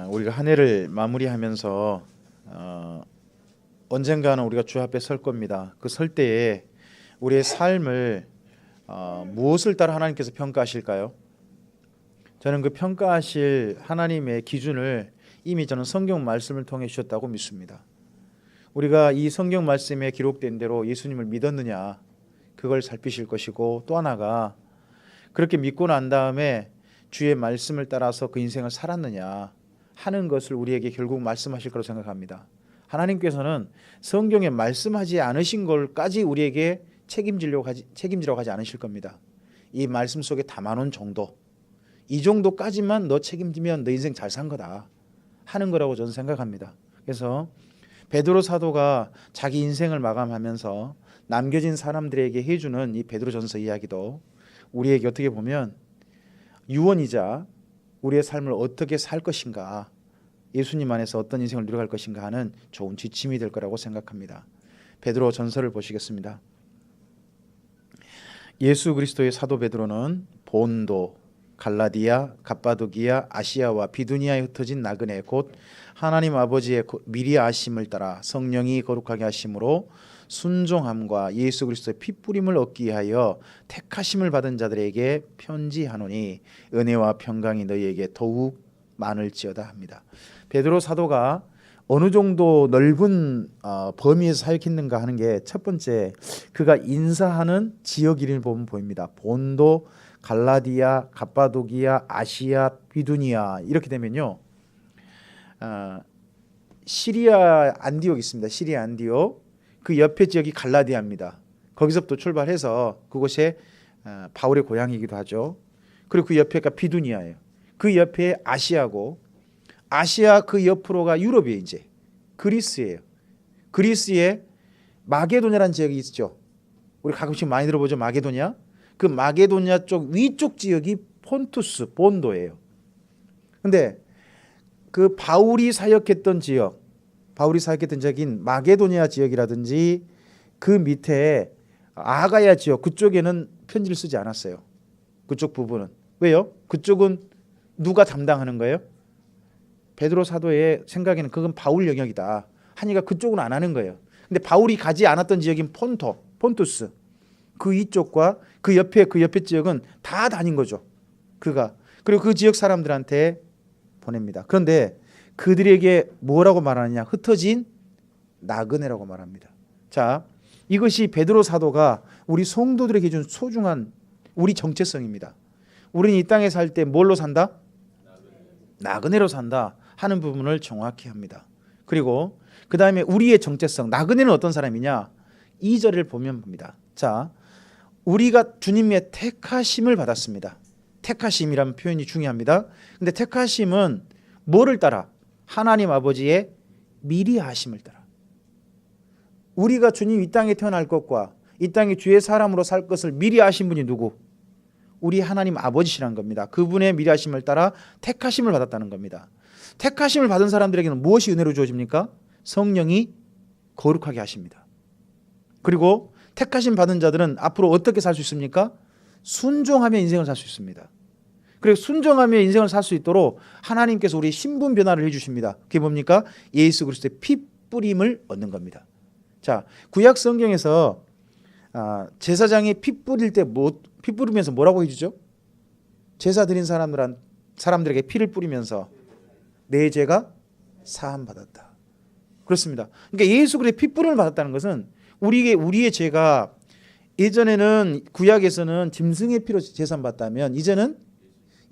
우리가 한 해를 마무리하면서 언젠가는 우리가 주 앞에 설 겁니다. 그 설 때에 우리의 삶을 무엇을 따라 하나님께서 평가하실까요? 저는 그 평가하실 하나님의 기준을 이미 저는 성경 말씀을 통해 주셨다고 믿습니다. 우리가 이 성경 말씀에 기록된 대로 예수님을 믿었느냐, 그걸 살피실 것이고, 또 하나가 그렇게 믿고 난 다음에 주의 말씀을 따라서 그 인생을 살았느냐 하는 것을 우리에게 결국 말씀하실 거라고 생각합니다. 하나님께서는 성경에 말씀하지 않으신 걸까지 우리에게 책임지려고 하지 않으실 겁니다. 이 말씀 속에 담아놓은 정도, 이 정도까지만 너 책임지면 너 인생 잘 산 거다 하는 거라고 저는 생각합니다. 그래서 베드로 사도가 자기 인생을 마감하면서 남겨진 사람들에게 해주는 이 베드로전서 이야기도 우리에게 어떻게 보면 유언이자 우리의 삶을 어떻게 살 것인가, 예수님 안에서 어떤 인생을 누려갈 것인가 하는 좋은 지침이 될 거라고 생각합니다. 베드로 전서를 보시겠습니다. 예수 그리스도의 사도 베드로는 본도, 갈라디아, 갑바도기아, 아시아와 비두니아에 흩어진 나그네 곧 하나님 아버지의 미리 아심을 따라 성령이 거룩하게 하심으로 순종함과 예수 그리스도의 피뿌림을 얻기 위하여 택하심을 받은 자들에게 편지하노니 은혜와 평강이 너희에게 더욱 많을지어다 합니다. 베드로 사도가 어느 정도 넓은 범위에서 사역했는가 하는 게 첫 번째, 그가 인사하는 지역 이름을 보면 보입니다. 본도, 갈라디아, 갑바도기아, 아시아, 비두니아 이렇게 되면요, 시리아 안디옥 있습니다. 시리아 안디옥, 그 옆에 지역이 갈라디아입니다. 거기서부터 출발해서 그곳에 바울의 고향이기도 하죠. 그리고 그 옆에가 비두니아예요. 그 옆에 아시아고, 아시아 그 옆으로가 유럽이에요. 이제 그리스예요. 그리스에 마게도냐라는 지역이 있죠. 우리 가끔씩 많이 들어보죠. 마게도냐. 그 마게도냐 쪽 위쪽 지역이 폰투스, 본도예요. 근데 그 바울이 사역했던 지역인 마게도냐 지역이라든지 그 밑에 아가야 지역, 그쪽에는 편지를 쓰지 않았어요. 그쪽 부분은. 왜요? 그쪽은 누가 담당하는 거예요? 베드로 사도의 생각에는 그건 바울 영역이다 하니까 그쪽은 안 하는 거예요. 근데 바울이 가지 않았던 지역인 폰투스, 그 이쪽과 그 옆에 지역은 다 다닌 거죠. 그리고 그 지역 사람들한테 보냅니다. 그런데 그들에게 뭐라고 말하느냐? 흩어진 나그네라고 말합니다. 자, 이것이 베드로 사도가 우리 성도들에게 준 소중한 우리 정체성입니다. 우리는 이 땅에 살 때 뭘로 산다? 나그네로 산다 하는 부분을 정확히 합니다. 그리고 그 다음에 우리의 정체성, 나그네는 어떤 사람이냐? 2절을 보면 봅니다. 자, 우리가 주님의 택하심을 받았습니다. 택하심이라는 표현이 중요합니다. 근데 택하심은 뭐를 따라? 하나님 아버지의 미리 하심을 따라. 우리가 주님 이 땅에 태어날 것과 이 땅에 주의 사람으로 살 것을 미리 하신 분이 누구? 우리 하나님 아버지시란 겁니다. 그분의 미리 하심을 따라 택하심을 받았다는 겁니다. 택하심을 받은 사람들에게는 무엇이 은혜로 주어집니까? 성령이 거룩하게 하십니다. 그리고 택하심 받은 자들은 앞으로 어떻게 살 수 있습니까? 순종하며 인생을 살 수 있습니다. 그리고 순종하며 인생을 살 수 있도록 하나님께서 우리 신분 변화를 해주십니다. 그게 뭡니까? 예수 그리스도의 피 뿌림을 얻는 겁니다. 자, 구약 성경에서 제사장이 피 뿌릴 때 피 뿌리면서 뭐라고 해주죠? 제사 드린 사람들에게 피를 뿌리면서 내 죄가 사함 받았다. 그렇습니다. 그러니까 예수 그리스도의 피 뿌림을 받았다는 것은 우리의 죄가, 예전에는 구약에서는 짐승의 피로 제사 받다면 이제는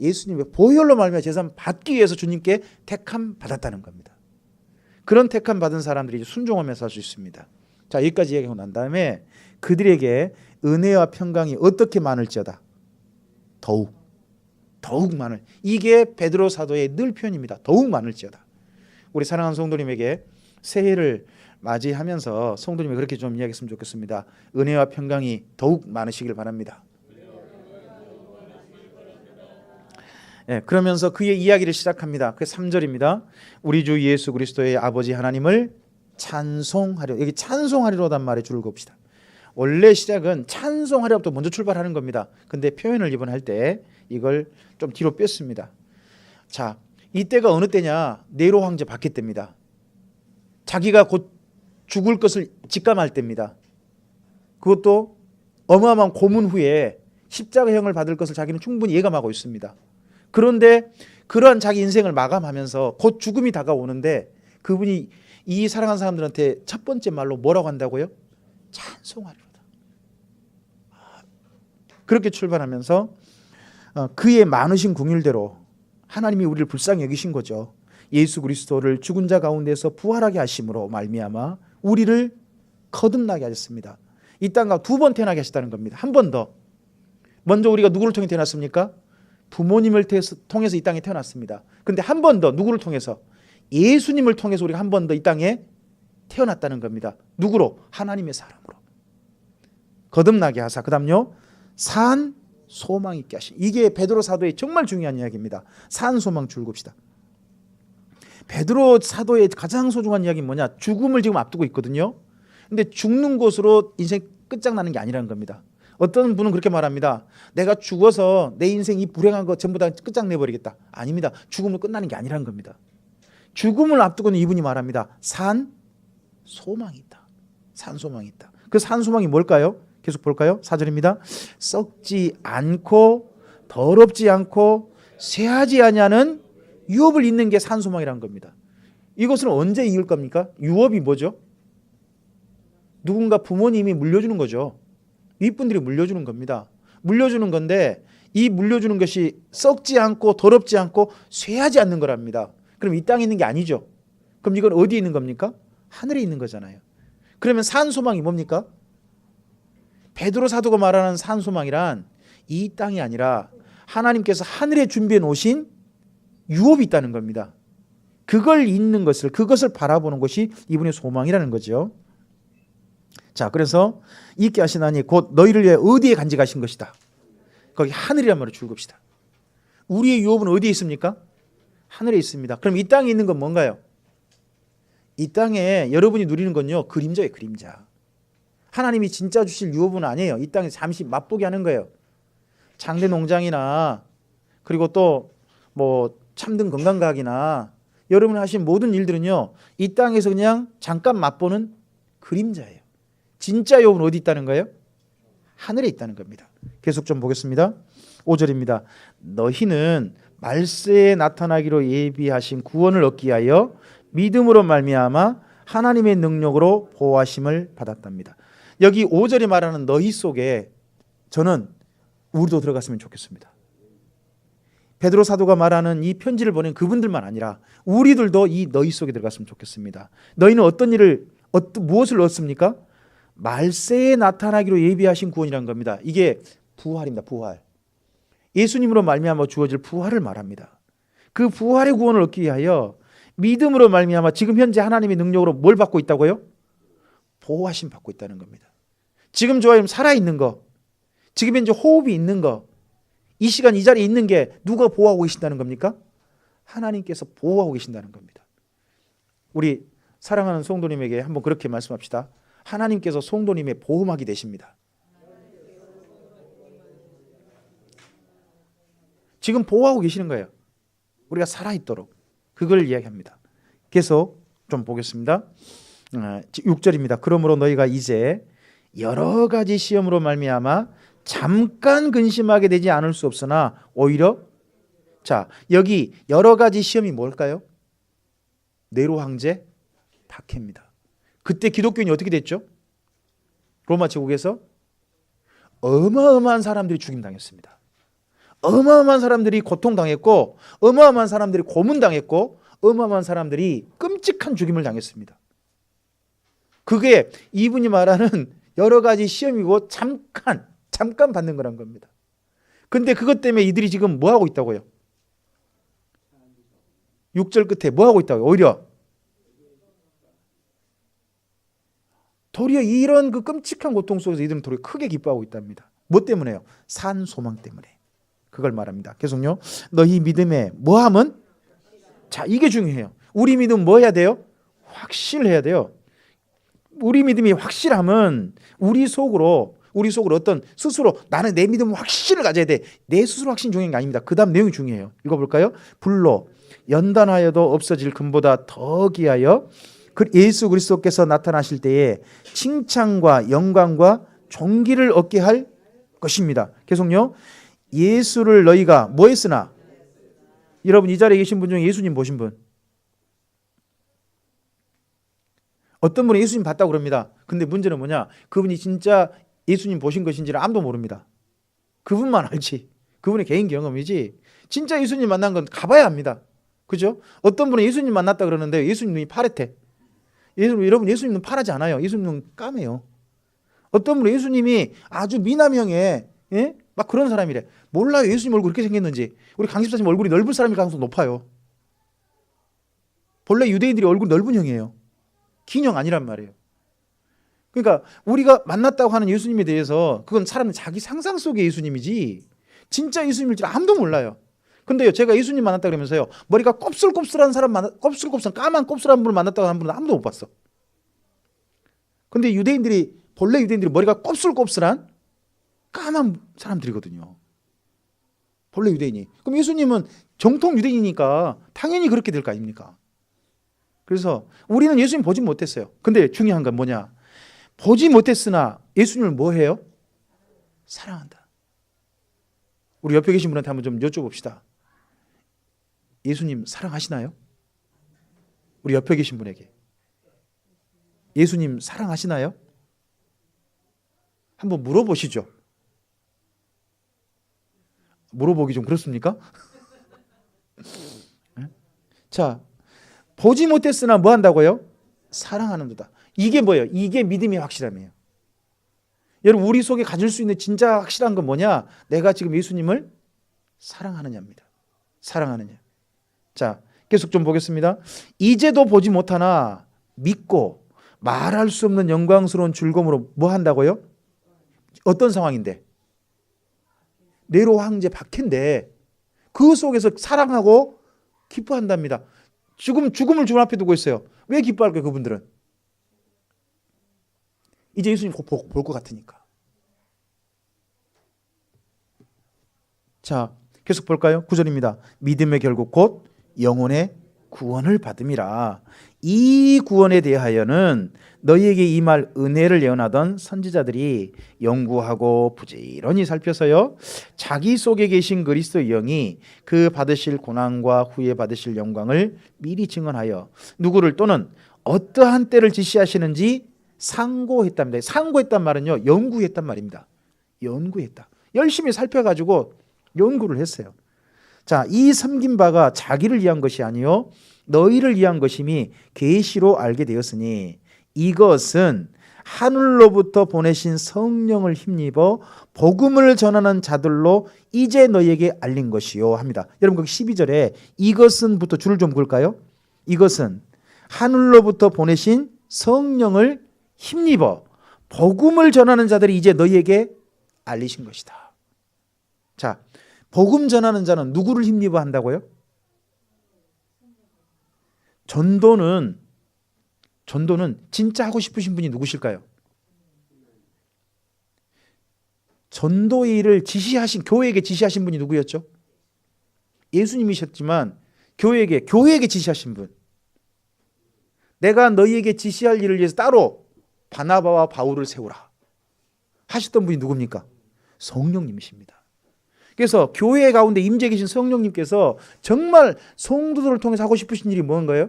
예수님의 보혈로 말미암아 제사 받기 위해서 주님께 택함 받았다는 겁니다. 그런 택함 받은 사람들이 순종하면서 살 수 있습니다. 자, 여기까지 얘기하고 난 다음에 그들에게 은혜와 평강이 어떻게 많을지어다. 더욱 많을. 이게 베드로 사도의 늘 표현입니다. 더욱 많을지어다. 우리 사랑하는 성도님에게 새해를 맞이하면서 성도님이 그렇게 좀 이야기했으면 좋겠습니다. 은혜와 평강이 더욱 많으시길 바랍니다. 그러면서 그의 이야기를 시작합니다. 그 3절입니다. 우리 주 예수 그리스도의 아버지 하나님을 찬송하려. 여기 찬송하리로단 말에 줄을 곱시다. 원래 시작은 찬송하려부터 먼저 출발하는 겁니다. 근데 표현을 이번에 할 때 이걸 좀 뒤로 뺐습니다. 자, 이때가 어느 때냐? 네로 황제 박해 때입니다. 자기가 곧 죽을 것을 직감할 때입니다. 그것도 어마어마한 고문 후에 십자가형을 받을 것을 자기는 충분히 예감하고 있습니다. 그런데 그러한 자기 인생을 마감하면서 곧 죽음이 다가오는데 그분이 이 사랑하는 사람들한테 첫 번째 말로 뭐라고 한다고요? 찬송하리로다. 그렇게 출발하면서 그의 많으신 긍휼대로 하나님이 우리를 불쌍히 여기신 거죠. 예수 그리스도를 죽은 자 가운데서 부활하게 하심으로 말미암아 우리를 거듭나게 하셨습니다. 이 땅과 두 번 태어나게 하셨다는 겁니다. 한 번 더. 먼저 우리가 누구를 통해 태어났습니까? 부모님을 통해서 이 땅에 태어났습니다. 그런데 한 번 더 누구를 통해서? 예수님을 통해서 우리가 한 번 더 이 땅에 태어났다는 겁니다. 누구로? 하나님의 사람으로. 거듭나게 하사 그 다음요 산 소망 있게 하신. 이게 베드로 사도의 정말 중요한 이야기입니다. 산 소망 줄급시다. 베드로 사도의 가장 소중한 이야기는 뭐냐? 죽음을 지금 앞두고 있거든요. 근데 죽는 것으로 인생 끝장나는 게 아니라는 겁니다. 어떤 분은 그렇게 말합니다. 내가 죽어서 내 인생 이 불행한 거 전부 다 끝장내버리겠다. 아닙니다. 죽음으로 끝나는 게 아니라는 겁니다. 죽음을 앞두고는 이분이 말합니다. 산 소망이 있다. 산 소망이 있다. 그 산 소망이 뭘까요? 계속 볼까요? 4절입니다. 썩지 않고 더럽지 않고 쇠하지 아니하는 유업을 잇는 게 산 소망이라는 겁니다. 이것은 언제 이을 겁니까? 유업이 뭐죠? 누군가 부모님이 물려주는 거죠. 윗분들이 물려주는 겁니다. 물려주는 건데 이 물려주는 것이 썩지 않고 더럽지 않고 쇠하지 않는 거랍니다. 그럼 이 땅에 있는 게 아니죠. 그럼 이건 어디에 있는 겁니까? 하늘에 있는 거잖아요. 그러면 산 소망이 뭡니까? 베드로 사도가 말하는 산 소망이란 이 땅이 아니라 하나님께서 하늘에 준비해 놓으신 유업이 있다는 겁니다. 그걸 잇는 것을, 그것을 바라보는 것이 이분의 소망이라는 거죠. 자, 그래서 있게 하시나니 곧 너희를 위해 어디에 간직하신 것이다. 거기 하늘이란 말을 줄급시다. 우리의 유업은 어디에 있습니까? 하늘에 있습니다. 그럼 이 땅에 있는 건 뭔가요? 이 땅에 여러분이 누리는 건요, 그림자예요, 그림자. 하나님이 진짜 주실 유업은 아니에요. 이 땅에 잠시 맛보게 하는 거예요. 장대 농장이나 그리고 또 뭐 참든 건강과학이나 여러분이 하신 모든 일들은요, 이 땅에서 그냥 잠깐 맛보는 그림자예요. 진짜 유업은 어디 있다는 거예요? 하늘에 있다는 겁니다. 계속 좀 보겠습니다. 5절입니다. 너희는 말세에 나타나기로 예비하신 구원을 얻기 위하여 믿음으로 말미암아 하나님의 능력으로 보호하심을 받았답니다. 여기 5절이 말하는 너희 속에 저는 우리도 들어갔으면 좋겠습니다. 베드로 사도가 말하는 이 편지를 보낸 그분들만 아니라 우리들도 이 너희 속에 들어갔으면 좋겠습니다. 너희는 어떤 일을 무엇을 얻습니까? 말세에 나타나기로 예비하신 구원이라는 겁니다. 이게 부활입니다. 부활. 예수님으로 말미암아 주어질 부활을 말합니다. 그 부활의 구원을 얻기 위하여 믿음으로 말미암아 지금 현재 하나님의 능력으로 뭘 받고 있다고요? 보호하심 받고 있다는 겁니다. 지금 저와 살아있는 거, 지금 현재 호흡이 있는 거, 이 시간 이 자리에 있는 게 누가 보호하고 계신다는 겁니까? 하나님께서 보호하고 계신다는 겁니다. 우리 사랑하는 성도님에게 한번 그렇게 말씀합시다. 하나님께서 성도님의 보호막이 되십니다. 지금 보호하고 계시는 거예요. 우리가 살아있도록. 그걸 이야기합니다. 계속 좀 보겠습니다. 6절입니다. 그러므로 너희가 이제 여러 가지 시험으로 말미암아 잠깐 근심하게 되지 않을 수 없으나 오히려 자, 여기 여러 가지 시험이 뭘까요? 네로 황제 박해입니다. 그때 기독교인이 어떻게 됐죠? 로마 제국에서 어마어마한 사람들이 죽임당했습니다. 어마어마한 사람들이 고통당했고 어마어마한 사람들이 고문당했고 어마어마한 사람들이 끔찍한 죽임을 당했습니다. 그게 이분이 말하는 여러 가지 시험이고 잠깐 받는 거란 겁니다. 근데 그것 때문에 이들이 지금 뭐 하고 있다고요? 6절 끝에 뭐 하고 있다고요? 도리어 이런 그 끔찍한 고통 속에서 이들은 도리어 크게 기뻐하고 있답니다. 뭐 때문에요? 산 소망 때문에. 그걸 말합니다. 계속요. 너희 믿음에 뭐함은? 자, 이게 중요해요. 우리 믿음 뭐 해야 돼요? 확실해야 돼요. 우리 믿음이 확실함은 우리 속으로 우리 속으로 어떤 스스로 나는 내 믿음 확신을 가져야 돼. 내 스스로 확신 중요한 게 아닙니다. 그 다음 내용이 중요해요. 읽어볼까요? 불로 연단하여도 없어질 금보다 더 귀하여 예수 그리스도께서 나타나실 때에 칭찬과 영광과 존귀를 얻게 할 것입니다. 계속요. 예수를 너희가 뭐 했으나? 여러분 이 자리에 계신 분 중에 예수님 보신 분? 어떤 분은 예수님 봤다고 그럽니다. 근데 문제는 뭐냐? 그분이 진짜 예수님 보신 것인지는 아무도 모릅니다. 그분만 알지. 그분의 개인 경험이지. 진짜 예수님 만난 건 가봐야 합니다. 그죠? 어떤 분은 예수님 만났다 그러는데 예수님 눈이 파랗대. 여러분 예수님 눈 파랗지 않아요. 예수님 눈 까매요. 어떤 분은 예수님이 아주 미남형의 막 그런 사람이래. 몰라요. 예수님 얼굴 그렇게 생겼는지. 우리 강집사님 얼굴이 넓은 사람일 가능성이 높아요. 본래 유대인들이 얼굴 넓은 형이에요. 긴 형 아니란 말이에요. 그러니까 우리가 만났다고 하는 예수님에 대해서 그건 사람은 자기 상상 속의 예수님이지 진짜 예수님일지 아무도 몰라요. 근데요, 제가 예수님 만났다 그러면서요, 머리가 곱슬곱슬한 사람 곱슬곱슬한 까만 곱슬한 분을 만났다고 하는 분은 아무도 못 봤어. 근데 본래 유대인들이 머리가 곱슬곱슬한 까만 사람들이거든요. 본래 유대인이. 그럼 예수님은 정통 유대인이니까 당연히 그렇게 될 거 아닙니까? 그래서 우리는 예수님 보지 못했어요. 근데 중요한 건 뭐냐? 보지 못했으나 예수님을 뭐 해요? 사랑한다. 우리 옆에 계신 분한테 한번 좀 여쭤봅시다. 예수님 사랑하시나요? 우리 옆에 계신 분에게. 예수님 사랑하시나요? 한번 물어보시죠. 물어보기 좀 그렇습니까? 자, 보지 못했으나 뭐 한다고요? 사랑하는도다. 이게 뭐예요? 이게 믿음의 확실함이에요. 여러분 우리 속에 가질 수 있는 진짜 확실한 건 뭐냐? 내가 지금 예수님을 사랑하느냐입니다. 사랑하느냐. 자, 계속 좀 보겠습니다. 이제도 보지 못하나 믿고 말할 수 없는 영광스러운 즐거움으로 뭐 한다고요? 어떤 상황인데? 네로 황제 박해인데 그 속에서 사랑하고 기뻐한답니다. 죽음을 주 앞에 두고 있어요. 왜 기뻐할까요? 그분들은 이제 예수님 볼 것 같으니까. 자, 계속 볼까요? 9절입니다. 믿음의 결국 곧 영혼의 구원을 받음이라. 이 구원에 대하여는 너희에게 임할 은혜를 예언하던 선지자들이 연구하고 부지런히 살펴서요 자기 속에 계신 그리스도의 영이 그 받으실 고난과 후에 받으실 영광을 미리 증언하여 누구를 또는 어떠한 때를 지시하시는지 상고했답니다. 상고했단 말은요 연구했단 말입니다. 연구했다. 열심히 살펴가지고 연구를 했어요. 자, 이 섬긴 바가 자기를 위한 것이 아니요 너희를 위한 것임이 계시로 알게 되었으니 이것은 하늘로부터 보내신 성령을 힘입어 복음을 전하는 자들로 이제 너희에게 알린 것이요 합니다. 여러분 거기 12절에 이것은부터 줄을 좀 그을까요? 이것은 하늘로부터 보내신 성령을 힘입어 복음을 전하는 자들이 이제 너희에게 알리신 것이다. 자, 복음 전하는 자는 누구를 힘입어 한다고요? 전도는 진짜 하고 싶으신 분이 누구실까요? 전도의 일을 교회에게 지시하신 분이 누구였죠? 예수님이셨지만 교회에게 지시하신 분. 내가 너희에게 지시할 일을 위해서 따로 바나바와 바울을 세우라 하셨던 분이 누굽니까? 성령님이십니다. 그래서 교회 가운데 임재 계신 성령님께서 정말 성도들을 통해서 하고 싶으신 일이 뭔가요?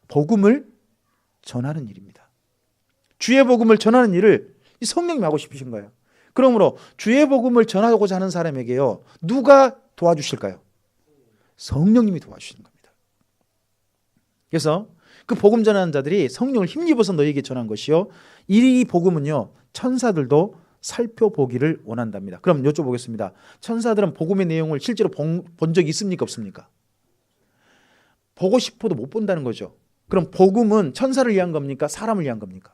복음을 전하는 일입니다. 주의 복음을 전하는 일을 이 성령님이 하고 싶으신 거예요. 그러므로 주의 복음을 전하고자 하는 사람에게요 누가 도와주실까요? 성령님이 도와주시는 겁니다. 그래서 그 복음 전하는 자들이 성령을 힘입어서 너희에게 전한 것이요 이 복음은요 천사들도 살펴보기를 원한답니다. 그럼 여쭤보겠습니다. 천사들은 복음의 내용을 실제로 본 적이 있습니까? 없습니까? 보고 싶어도 못 본다는 거죠. 그럼 복음은 천사를 위한 겁니까? 사람을 위한 겁니까?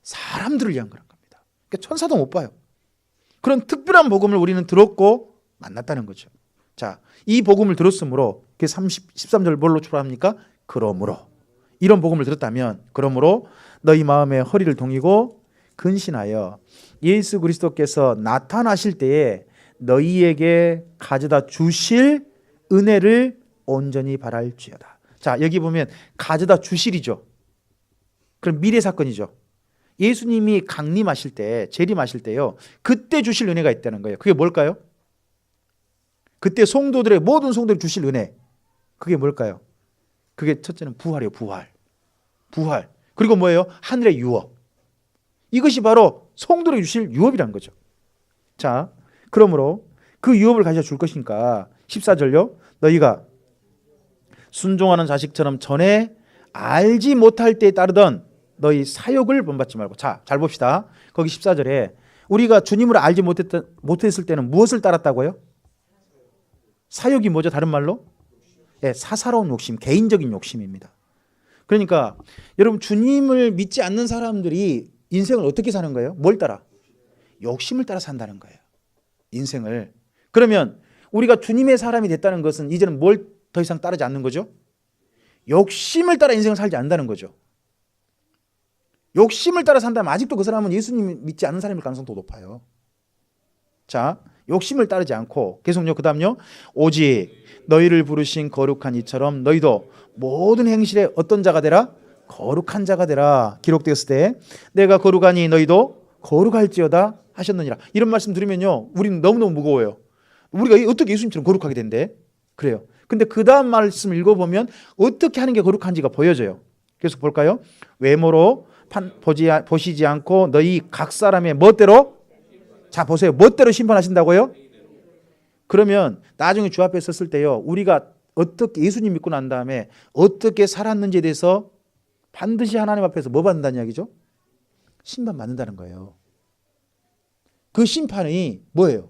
사람들을 위한 거란 겁니다. 그러니까 천사도 못 봐요. 그런 특별한 복음을 우리는 들었고 만났다는 거죠. 자, 이 복음을 들었으므로 13절 뭘로 출발합니까? 그러므로 이런 복음을 들었다면 그러므로 너희 마음에 허리를 동이고 근신하여 예수 그리스도께서 나타나실 때에 너희에게 가져다 주실 은혜를 온전히 바랄지어다. 자, 여기 보면 가져다 주실이죠. 그럼 미래 사건이죠. 예수님이 강림하실 때, 재림하실 때요, 그때 주실 은혜가 있다는 거예요. 그게 뭘까요? 그때 성도들의 모든 성도들이 주실 은혜, 그게 뭘까요? 그게 첫째는 부활이에요. 부활. 그리고 뭐예요? 하늘의 유업. 이것이 바로 성도들에게 주실 유업이라는 거죠. 자, 그러므로 그 유업을 가져다 줄 것이니까 14절요, 너희가 순종하는 자식처럼 전에 알지 못할 때에 따르던 너희 사욕을 본받지 말고. 자, 잘 봅시다. 거기 14절에 우리가 주님을 알지 못했을 때는 무엇을 따랐다고요? 사욕이 뭐죠? 다른 말로? 네, 사사로운 욕심, 개인적인 욕심입니다. 그러니까 여러분, 주님을 믿지 않는 사람들이 인생을 어떻게 사는 거예요? 뭘 따라? 욕심을 따라 산다는 거예요. 인생을. 그러면 우리가 주님의 사람이 됐다는 것은 이제는 뭘 더 이상 따르지 않는 거죠? 욕심을 따라 인생을 살지 않는다는 거죠. 욕심을 따라 산다면 아직도 그 사람은 예수님 믿지 않는 사람일 가능성이 더 높아요. 자, 욕심을 따르지 않고 계속요. 그 다음요, 오직 너희를 부르신 거룩한 이처럼 너희도 모든 행실에 어떤 자가 되라? 거룩한 자가 되라. 기록되었을 때 내가 거룩하니 너희도 거룩할지어다 하셨느니라. 이런 말씀 들으면요, 우리는 너무너무 무거워요. 우리가 어떻게 예수님처럼 거룩하게 된대? 그래요. 근데 그 다음 말씀 읽어보면 어떻게 하는 게 거룩한지가 보여져요. 계속 볼까요? 외모로 보시지 않고 너희 각 사람의 멋대로. 자, 보세요. 멋대로 심판하신다고요? 그러면 나중에 주 앞에 섰을 때요, 우리가 어떻게 예수님 믿고 난 다음에 어떻게 살았는지에 대해서 반드시 하나님 앞에서 뭐 받는다는 이야기죠? 심판 받는다는 거예요. 그 심판이 뭐예요?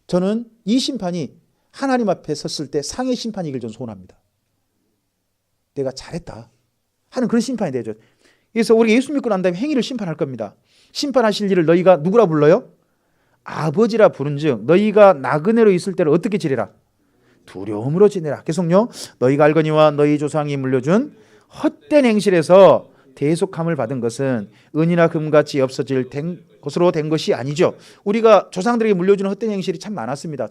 저는 이 심판이 하나님 앞에 섰을 때 상의 심판이길 저는 소원합니다. 내가 잘했다 하는 그런 심판이 되죠. 그래서 우리가 예수 믿고 난 다음에 행위를 심판할 겁니다. 심판하실 일을 너희가 누구라 불러요? 아버지라 부른즉 너희가 나그네로 있을 때를 어떻게 지내라? 두려움으로 지내라. 계속요. 너희가 알거니와 너희 조상이 물려준 헛된 행실에서 대속함을 받은 것은 은이나 금같이 없어질 것으로 된 것이 아니죠. 우리가 조상들에게 물려주는 헛된 행실이 참 많았습니다.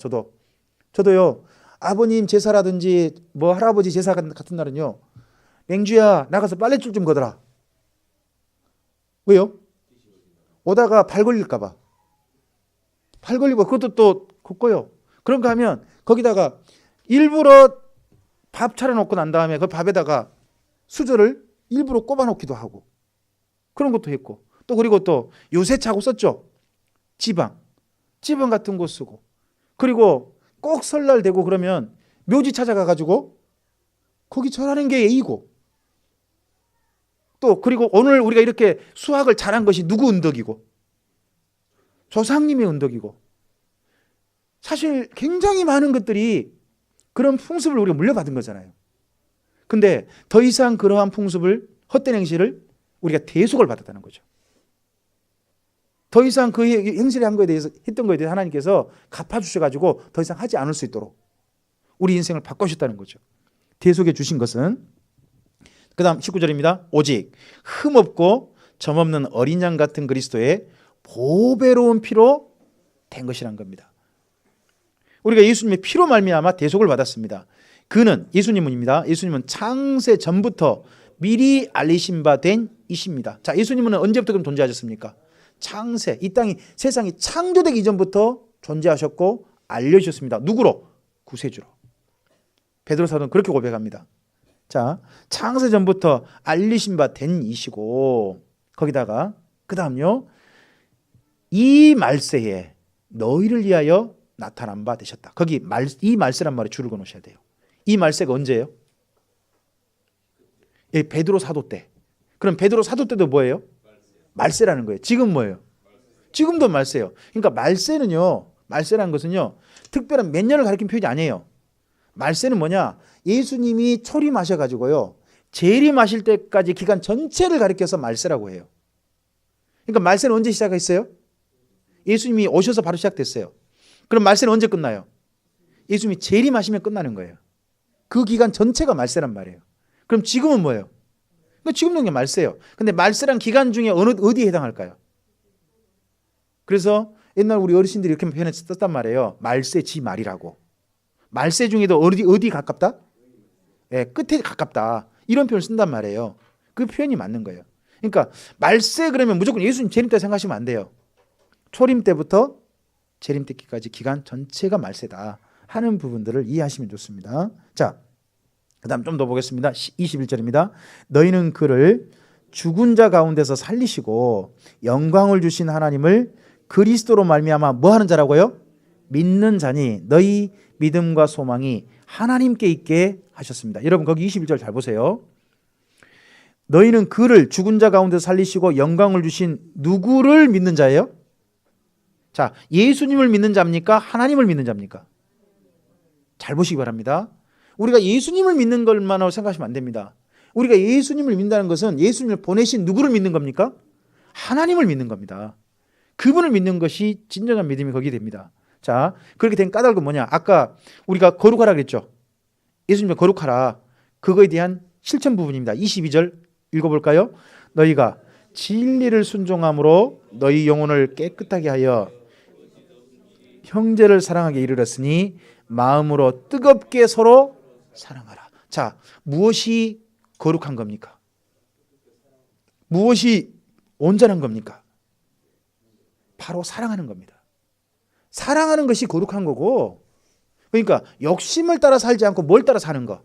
저도요, 아버님 제사라든지 뭐 할아버지 제사 같은 날은요, 맹주야 나가서 빨래줄 좀 거더라. 왜요? 오다가 발 걸릴까 봐. 발 걸리고 그것도 또 걷고요. 그런가 하면 거기다가 일부러 밥 차려놓고 난 다음에 그 밥에다가 수저를 일부러 꼽아놓기도 하고 그런 것도 했고, 또 그리고 또 요새 차고 썼죠. 지방 같은 거 쓰고, 그리고 꼭 설날 되고 그러면 묘지 찾아가가지고 거기 절하는 게 예의고, 또 그리고 오늘 우리가 이렇게 수학을 잘한 것이 누구 은덕이고? 조상님의 은덕이고. 사실 굉장히 많은 것들이 그런 풍습을 우리가 물려받은 거잖아요. 근데 더 이상 그러한 풍습을, 헛된 행실을 우리가 대속을 받았다는 거죠. 더 이상 그 행실에 한 거에 대해서, 했던 거에 대해서 하나님께서 갚아주셔가지고 더 이상 하지 않을 수 있도록 우리 인생을 바꾸셨다는 거죠. 대속해 주신 것은, 그 다음 19절입니다. 오직 흠없고 점없는 어린 양 같은 그리스도의 보배로운 피로 된 것이란 겁니다. 우리가 예수님의 피로 말미암아 대속을 받았습니다. 그는, 예수님은입니다. 예수님은 창세 전부터 미리 알리신 바 된 이십니다. 자, 예수님은 언제부터 그럼 존재하셨습니까? 창세, 이 땅이, 세상이 창조되기 이전부터 존재하셨고 알려주셨습니다. 누구로? 구세주로. 베드로 사도는 그렇게 고백합니다. 자, 창세 전부터 알리신 바 된 이시고, 거기다가 그 다음요, 이 말세에 너희를 위하여 나타난 바 되셨다. 거기 이 말세란 말에 줄을 그어놓으셔야 돼요. 이 말세가 언제예요? 예, 베드로 사도 때. 그럼 베드로 사도 때도 뭐예요? 말세라는 거예요. 지금 뭐예요? 지금도 말세예요. 그러니까 말세는요, 말세라는 것은요, 특별한 몇 년을 가리킨 표현이 아니에요. 말세는 뭐냐? 예수님이 초림하셔가지고요, 재림하실 때까지 기간 전체를 가리켜서 말세라고 해요. 그러니까 말세는 언제 시작했어요? 예수님이 오셔서 바로 시작됐어요. 그럼 말세는 언제 끝나요? 예수님이 재림하시면 끝나는 거예요. 그 기간 전체가 말세란 말이에요. 그럼 지금은 뭐예요? 지금도 그냥 말세예요. 근데 말세란 기간 중에 어디에 해당할까요? 그래서 옛날 우리 어르신들이 이렇게 표현을 썼단 말이에요. 말세 지 말이라고. 말세 중에도 어디 가깝다? 예, 끝에 가깝다. 이런 표현을 쓴단 말이에요. 그 표현이 맞는 거예요. 그러니까 말세 그러면 무조건 예수님 재림 때 생각하시면 안 돼요. 초림 때부터 재림 때까지 기간 전체가 말세다 하는 부분들을 이해하시면 좋습니다. 자, 그 다음 좀 더 보겠습니다. 21절입니다. 너희는 그를 죽은 자 가운데서 살리시고 영광을 주신 하나님을 그리스도로 말미암아 뭐 하는 자라고요? 믿는 자니 너희 믿음과 소망이 하나님께 있게 하셨습니다. 여러분 거기 21절 잘 보세요. 너희는 그를 죽은 자 가운데서 살리시고 영광을 주신 누구를 믿는 자예요? 자, 예수님을 믿는 자입니까? 하나님을 믿는 자입니까? 잘 보시기 바랍니다. 우리가 예수님을 믿는 것만으로 생각하시면 안 됩니다. 우리가 예수님을 믿는다는 것은 예수님을 보내신 누구를 믿는 겁니까? 하나님을 믿는 겁니다. 그분을 믿는 것이 진정한 믿음이 거기에 됩니다. 자, 그렇게 된 까닭은 뭐냐? 아까 우리가 거룩하라 그랬죠. 예수님을 거룩하라. 그거에 대한 실천 부분입니다. 22절 읽어볼까요? 너희가 진리를 순종함으로 너희 영혼을 깨끗하게 하여 형제를 사랑하게 이르렀으니 마음으로 뜨겁게 서로 사랑하라. 자, 무엇이 거룩한 겁니까? 무엇이 온전한 겁니까? 바로 사랑하는 겁니다. 사랑하는 것이 거룩한 거고, 그러니까 욕심을 따라 살지 않고 뭘 따라 사는 거?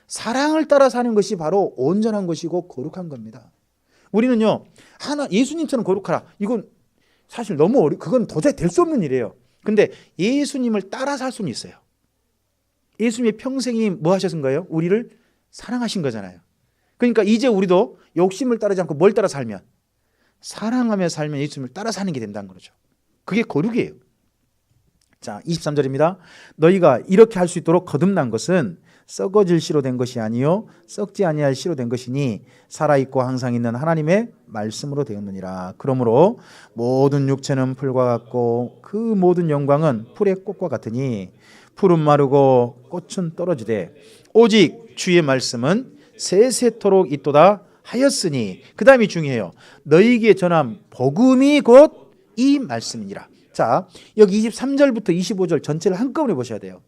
사랑을 따라 사는 것이 바로 온전한 것이고 거룩한 겁니다. 우리는요, 예수님처럼 거룩하라. 이건 사실 너무 그건 도저히 될 수 없는 일이에요. 근데 예수님을 따라 살 수는 있어요. 예수님의 평생이 뭐 하셨은 거예요? 우리를 사랑하신 거잖아요. 그러니까 이제 우리도 욕심을 따르지 않고 뭘 따라 살면, 사랑하며 살면 예수님을 따라 사는 게 된다는 거죠. 그게 거룩이에요. 자, 23절입니다. 너희가 이렇게 할 수 있도록 거듭난 것은 썩어질 씨로 된 것이 아니요 썩지 아니할 씨로 된 것이니 살아있고 항상 있는 하나님의 말씀으로 되었느니라. 그러므로 모든 육체는 풀과 같고 그 모든 영광은 풀의 꽃과 같으니 풀은 마르고 꽃은 떨어지되 오직 주의 말씀은 세세토록 있도다 하였으니, 그 다음이 중요해요. 너희에게 전한 복음이 곧 이 말씀이니라. 자, 여기 23절부터 25절 전체를 한꺼번에 보셔야 돼요.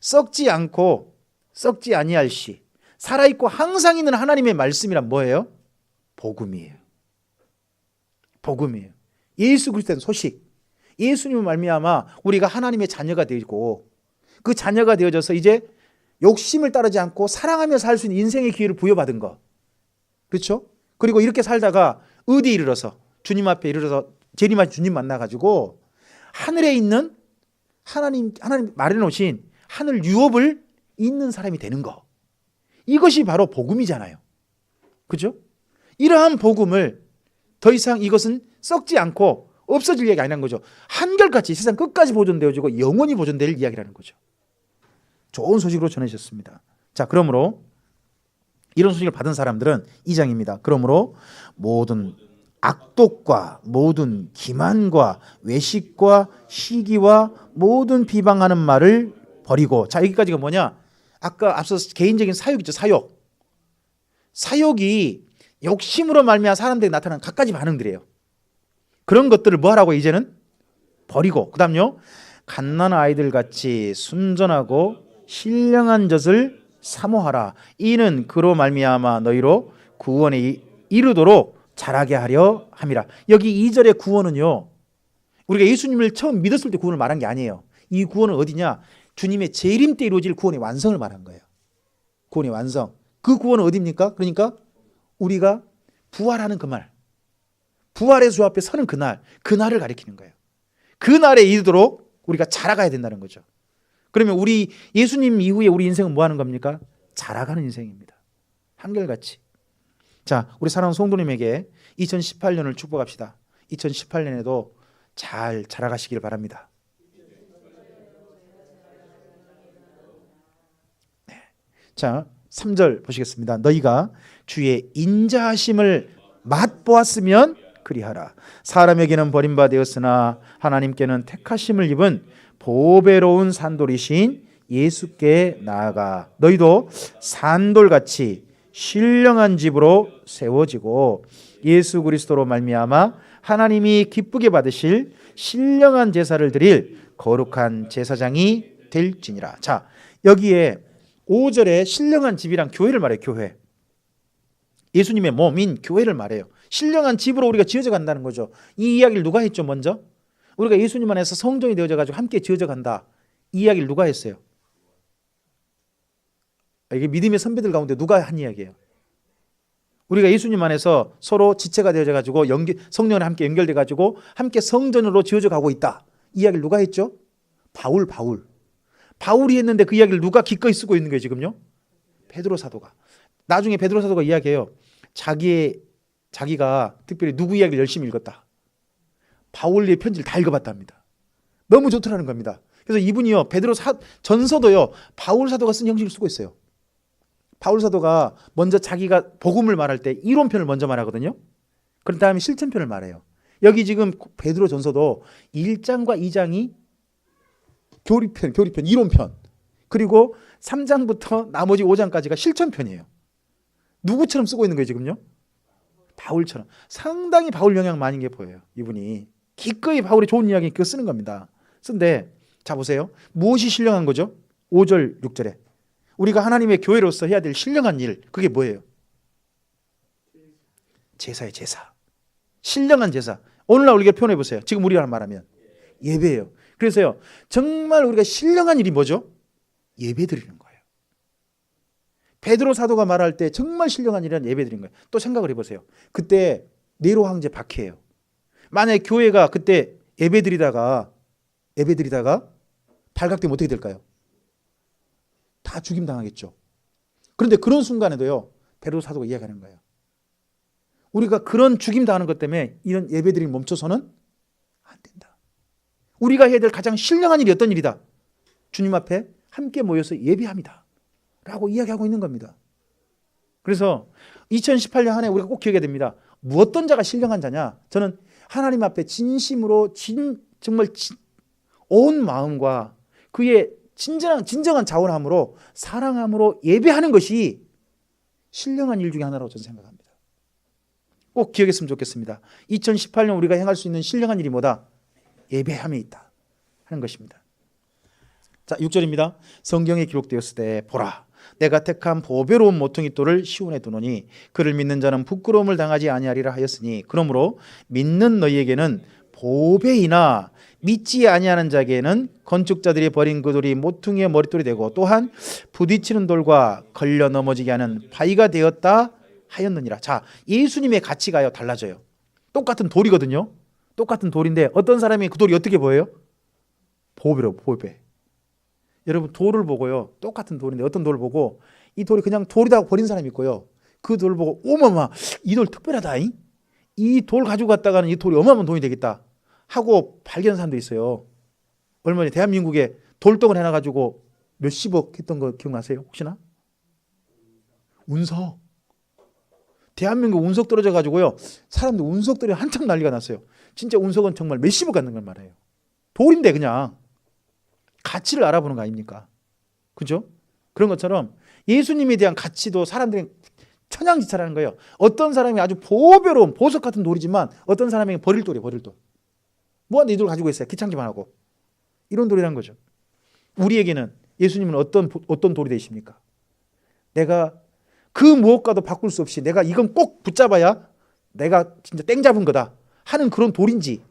썩지 않고 썩지 아니할 시, 살아있고 항상 있는 하나님의 말씀이란 뭐예요? 복음이에요. 복음이에요. 예수 그리스도의 소식. 예수님을 말미암아 우리가 하나님의 자녀가 되고, 그 자녀가 되어져서 이제 욕심을 따르지 않고 사랑하며 살 수 있는 인생의 기회를 부여받은 거. 그렇죠? 그리고 이렇게 살다가 어디에 이르러서, 주님 앞에 이르러서 재림하신 주님 만나가지고 하늘에 있는 하나님 마련해놓으신 하늘 유업을 있는 사람이 되는 거. 이것이 바로 복음이잖아요. 그죠? 이러한 복음을 더 이상 이것은 썩지 않고 없어질 이야기 아니라는 거죠. 한결같이 세상 끝까지 보존되어지고 영원히 보존될 이야기라는 거죠. 좋은 소식으로 전해주셨습니다. 자, 그러므로 이런 소식을 받은 사람들은 2장입니다. 그러므로 모든 악독과 모든 기만과 외식과 시기와 모든 비방하는 말을 버리고, 자, 여기까지가 뭐냐? 아까 앞서 개인적인 사욕 있죠. 사욕이 욕심으로 말미암아 사람들이 나타나는 갖가지 반응들이에요. 그런 것들을 뭐 하라고? 이제는 버리고, 그 다음요, 갓난 아이들 같이 순전하고 신령한 젖을 사모하라. 이는 그로 말미암아 너희로 구원에 이르도록 자라게 하려 함이라. 여기 2절의 구원은요, 우리가 예수님을 처음 믿었을 때 구원을 말한 게 아니에요. 이 구원은 어디냐? 주님의 재림 때 이루어질 구원의 완성을 말한 거예요. 구원의 완성. 그 구원은 어디입니까? 그러니까 우리가 부활하는 그 말, 부활의 주 앞에 서는 그날을 가리키는 거예요. 그날에 이르도록 우리가 자라가야 된다는 거죠. 그러면 우리 예수님 이후에 우리 인생은 뭐 하는 겁니까? 자라가는 인생입니다. 한결같이. 자, 우리 사랑하는 성도님에게 2018년을 축복합시다. 2018년에도 잘 자라가시길 바랍니다. 네. 자, 3절 보시겠습니다. 너희가 주의 인자하심을 맛보았으면 그리하라. 사람에게는 버림받았으나 하나님께는 택하심을 입은 보배로운 산돌이신 예수께 나아가 너희도 산돌같이 신령한 집으로 세워지고 예수 그리스도로 말미암아 하나님이 기쁘게 받으실 신령한 제사를 드릴 거룩한 제사장이 될지니라. 자, 여기에 5절에 신령한 집이란 교회를 말해요. 교회. 예수님의 몸인 교회를 말해요. 신령한 집으로 우리가 지어져 간다는 거죠. 이 이야기를 누가 했죠? 먼저 우리가 예수님 안에서 성전이 되어져 가지고 함께 지어져 간다. 이 이야기를 누가 했어요? 이게 믿음의 선배들 가운데 누가 한 이야기예요? 우리가 예수님 안에서 서로 지체가 되어져 가지고 성령과 함께 연결돼 가지고 함께 성전으로 지어져 가고 있다. 이 이야기를 누가 했죠? 바울이 했는데 그 이야기를 누가 기꺼이 쓰고 있는 거예요, 지금요? 베드로 사도가. 나중에 베드로 사도가 이야기해요. 자기가 특별히 누구 이야기를 열심히 읽었다. 바울의 편지를 다 읽어봤답니다. 너무 좋더라는 겁니다. 그래서 이분이요, 전서도요, 바울 사도가 쓴 형식을 쓰고 있어요. 바울 사도가 먼저 자기가 복음을 말할 때 이론편을 먼저 말하거든요. 그런 다음에 실천편을 말해요. 여기 지금 베드로 전서도 1장과 2장이 교리편, 이론편, 그리고 3장부터 나머지 5장까지가 실천편이에요. 누구처럼 쓰고 있는 거예요, 지금요? 바울처럼. 상당히 바울 영향 많은 게 보여요. 이분이 기꺼이 바울의 좋은 이야기 그거 쓰는 겁니다. 쓴데 자 보세요. 무엇이 신령한 거죠? 5절 6절에 우리가 하나님의 교회로서 해야 될 신령한 일, 그게 뭐예요? 제사예요. 제사. 신령한 제사. 오늘날 우리가 표현해 보세요. 지금 우리가 말하면 예배예요. 그래서요, 정말 우리가 신령한 일이 뭐죠? 예배 드리는 거예요. 베드로 사도가 말할 때 정말 신령한 일은 예배 드리는 거예요. 또 생각을 해보세요. 그때 네로 황제 박해예요. 만약에 교회가 그때 예배 드리다가 발각되면 어떻게 될까요? 다 죽임 당하겠죠. 그런데 그런 순간에도요, 베드로 사도가 이야기하는 거예요. 우리가 그런 죽임 당하는 것 때문에 이런 예배들이 멈춰서는 안 된다. 우리가 해야 될 가장 신령한 일이 어떤 일이다? 주님 앞에 함께 모여서 예배합니다 라고 이야기하고 있는 겁니다. 그래서 2018년 한 해 우리가 꼭 기억해야 됩니다. 무엇던 자가 신령한 자냐? 저는 하나님 앞에 진심으로 정말 온 마음과 그의 진정한 자원함으로 사랑함으로 예배하는 것이 신령한 일 중에 하나라고 저는 생각합니다. 꼭 기억했으면 좋겠습니다. 2018년 우리가 행할 수 있는 신령한 일이 뭐다? 예배함에 있다 하는 것입니다. 자, 6절입니다. 성경에 기록되었을 때 보라, 내가 택한 보배로운 모퉁이 돌을 시온에 두노니 그를 믿는 자는 부끄러움을 당하지 아니하리라 하였으니 그러므로 믿는 너희에게는 보배이나 믿지 아니하는 자에게는 건축자들이 버린 그 돌이 모퉁이의 머릿돌이 되고 또한 부딪히는 돌과 걸려 넘어지게 하는 바위가 되었다 하였느니라. 자, 예수님의 가치가요 달라져요. 똑같은 돌이거든요. 똑같은 돌인데 어떤 사람이 그 돌이 어떻게 보여요? 보배로 보배. 여러분 돌을 보고요, 똑같은 돌인데 어떤 돌을 보고 이 돌이 그냥 돌이다 버린 사람이 있고요, 그 돌을 보고 어머마 이 돌 특별하다, 이 돌 가지고 갔다가는 이 돌이 어마어마한 돈이 되겠다 하고 발견한 사람도 있어요. 얼마 전에 대한민국에 돌덩을 해놔가지고 몇십억 했던 거 기억나세요? 혹시나? 운석. 대한민국 운석 떨어져 가지고요, 사람들 운석들이 한참 난리가 났어요. 진짜 운석은 정말 몇십억 갖는 걸 말해요. 돌인데 그냥 가치를 알아보는 거 아닙니까? 그죠? 그런 것처럼 예수님에 대한 가치도 사람들이 천양지차라는 거예요. 어떤 사람이 아주 보배로운 보석 같은 돌이지만 어떤 사람에게 버릴 돌이에요. 버릴 돌. 뭐하는데 이 돌 가지고 있어요? 귀찮기만 하고. 이런 돌이란 거죠. 우리에게는 예수님은 어떤 돌이 되십니까? 내가 그 무엇과도 바꿀 수 없이 내가 이건 꼭 붙잡아야 내가 진짜 땡 잡은 거다 하는 그런 돌인지,